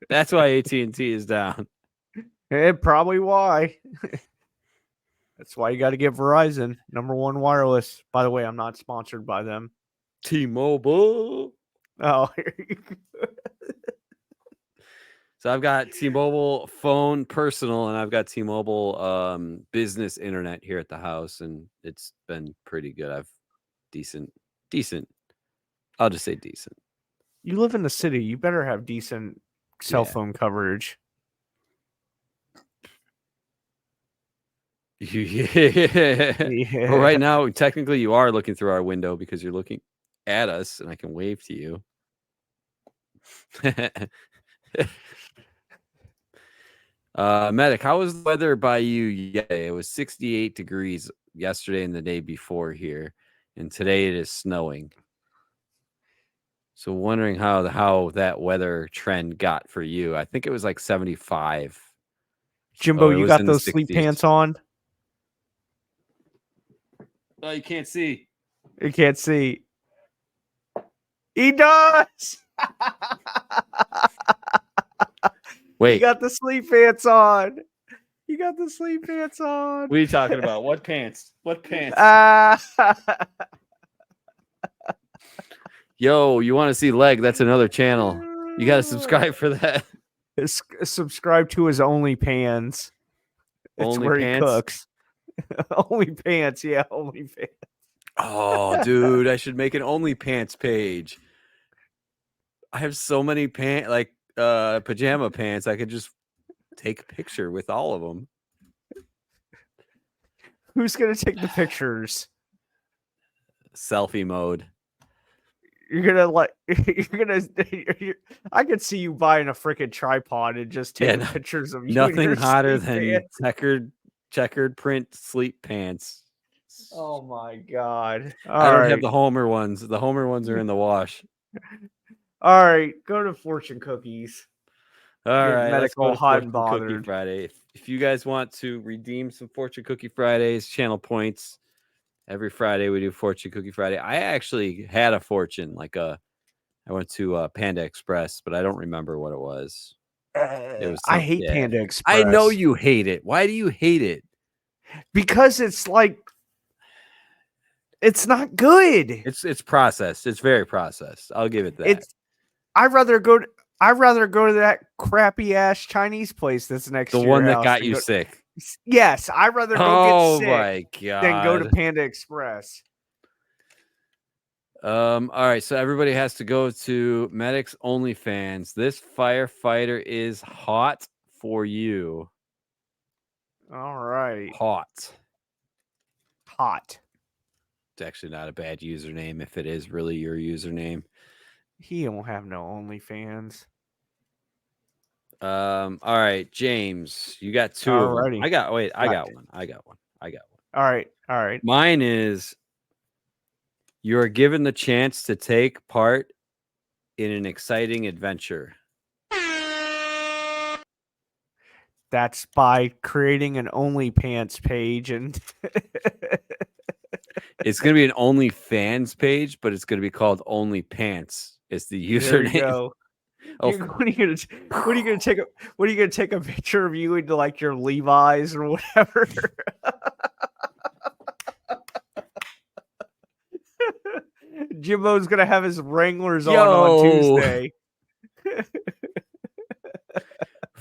That's why AT&T is down. Probably why. That's why you got to get Verizon, #1 wireless. By the way, I'm not sponsored by them. T-Mobile. Oh, so I've got T-Mobile phone personal, and I've got T-Mobile business internet here at the house, and it's been pretty good. I've decent. I'll just say decent. You live in the city. You better have decent cell phone coverage. Yeah. Well, right now, technically, you are looking through our window because you're looking at us, and I can wave to you. Medic, how was the weather by you yesterday? It was 68 degrees yesterday and the day before here, and today it is snowing. So wondering how that weather trend got for you. I think it was like 75. Jimbo, you got those sleep pants on? Oh, you can't see. You can't see. He does. Wait. You got the sleep pants on. You got the sleep pants on. What are you talking about? What pants? What pants? Yo, you want to see leg? That's another channel. You got to subscribe for that. Subscribe to his OnlyPants. It's where he cooks. OnlyPants, yeah, OnlyPants. Oh, dude, I should make an OnlyPants page. I have so many pajama pants. I could just take a picture with all of them. Who's gonna take the pictures? Selfie mode. I could see you buying a freaking tripod and just taking pictures of you. Nothing in hotter your than checkered print sleep pants. Oh my God. I don't have the Homer ones. The Homer ones are in the wash. All right, go to Fortune Cookies. All right, let's go to hot and Fortune Cookie bothered. Friday. If you guys want to redeem some Fortune Cookie Fridays, channel points, every Friday we do Fortune Cookie Friday. I actually had a fortune, I went to Panda Express, but I don't remember what it was. It was I hate Panda Express. I know you hate it. Why do you hate it? Because it's not good. It's processed. It's very processed. I'll give it that. I'd rather go to that crappy ass Chinese place that's next to The your one that house got than you go- sick. Yes, I'd rather go Oh get my sick than go to God. Panda Express. All right, so everybody has to go to Medic's OnlyFans. This firefighter is hot for you. All right. Hot. It's actually not a bad username if it is really your username. He don't have no OnlyFans. All right, James, you got two of them. Alrighty. I got one. All right. Mine is you are given the chance to take part in an exciting adventure. That's by creating an OnlyPants page and It's going to be an OnlyFans page, but it's going to be called OnlyPants. It's the username. There you go. Oh, What are you gonna take a picture of you into like your Levi's or whatever? Jimbo's gonna have his Wranglers on Tuesday.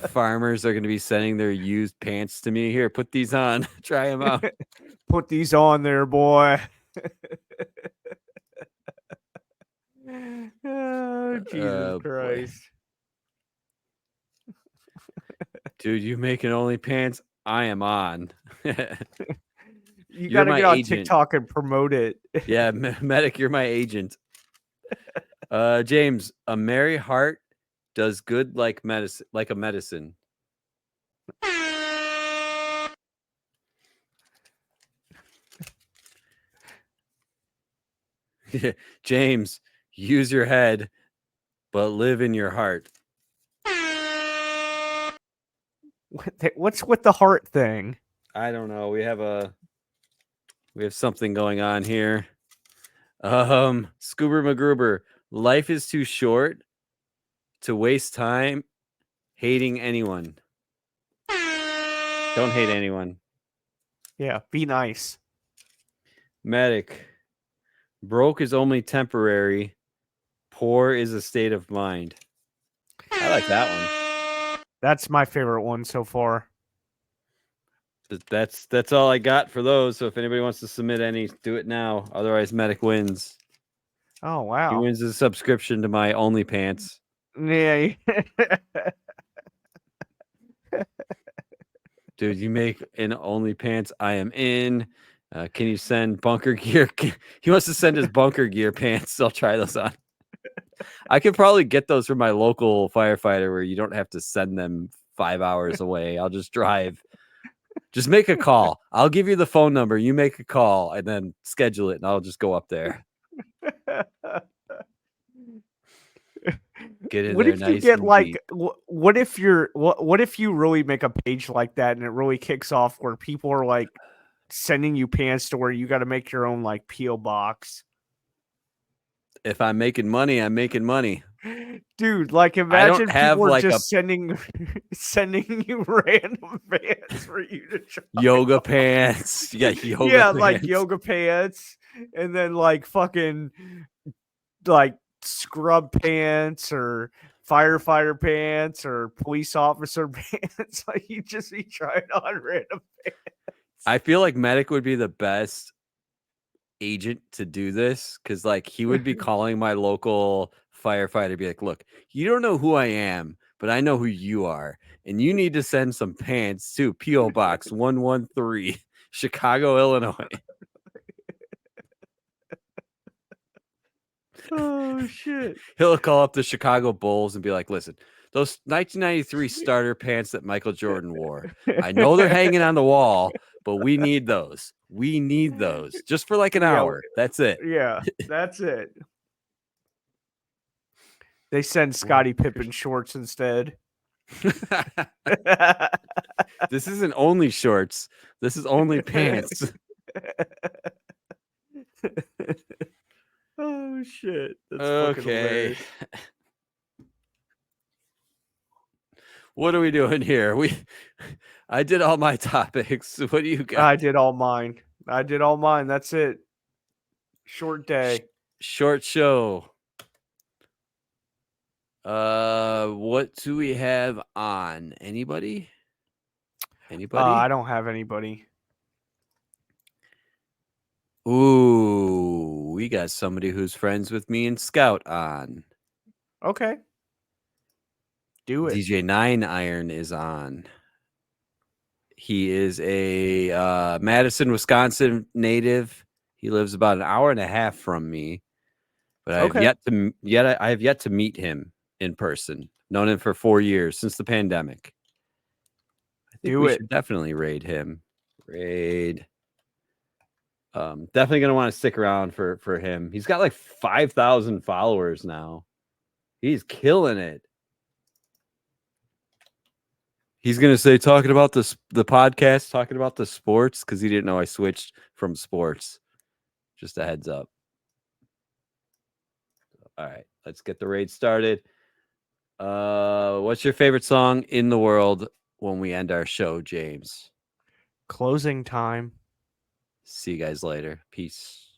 Farmers are going to be sending their used pants to me. Here, put these on. Try them out. Put these on there, boy. Oh, Jesus Christ. Dude, you making OnlyPants? I am on. You got to my get on agent. TikTok and promote it. Yeah, Medic, you're my agent. James, a merry heart does good like medicine, like a medicine. James, use your head, but live in your heart. What's with the heart thing? I don't know. We have something going on here. Scoober McGruber, life is too short to waste time hating anyone. Don't hate anyone. Yeah, be nice. Medic, broke is only temporary. Poor is a state of mind. I like that one. That's my favorite one so far. That's all I got for those. So if anybody wants to submit any, do it now. Otherwise, Medic wins. Oh wow! He wins a subscription to my OnlyPants. Yeah. Dude, you make an OnlyPants. I am in. Can you send bunker gear? He wants to send his bunker gear pants. I'll try those on. I could probably get those from my local firefighter where you don't have to send them 5 hours away. I'll just drive. Just make a call. I'll give you the phone number. You make a call and then schedule it, and I'll just go up there. Get in What there if nice you get and like? deep. What if you're? What if you really make a page like that and it really kicks off where people are like sending you pants to where you got to make your own like PO box? If I'm making money, I'm making money. Dude, like I imagine don't have people are like just sending you random pants for you to try. yoga pants. You got yoga Yeah, pants. like yoga pants, and then like fucking like scrub pants or firefighter pants or police officer pants. Like you just be trying on random pants. I feel like Medic would be the best agent to do this because like he would be calling my local firefighter, be like, look, you don't know who I am, but I know who you are, and you need to send some pants to P.O. Box 113, Chicago, Illinois. Oh shit. He'll call up the Chicago Bulls and be like, listen, those 1993 starter pants that Michael Jordan wore, I know they're hanging on the wall, but we need those. We need those just for like an hour. That's it. Yeah, that's it. They send Scottie Pippen shorts instead. This isn't only shorts. This is only pants. Oh shit. That's fucking Okay. hilarious. What are we doing here? I did all my topics. What do you got? I did all mine. That's it. Short day. Short show. What do we have on? Anybody? I don't have anybody. Ooh, we got somebody who's friends with me and Scout on. Okay. Do it. DJ 9 Iron is on. He is a Madison, Wisconsin native. He lives about an hour and a half from me, but I have yet to meet him in person. Known him for 4 years since the pandemic. I think we should definitely raid him. Raid. Definitely gonna want to stick around for him. He's got like 5,000 followers now. He's killing it. He's gonna say talking about the podcast, talking about the sports, because he didn't know I switched from sports. Just a heads up. All right, let's get the raid started. What's your favorite song in the world when we end our show, James? Closing time. See you guys later. Peace.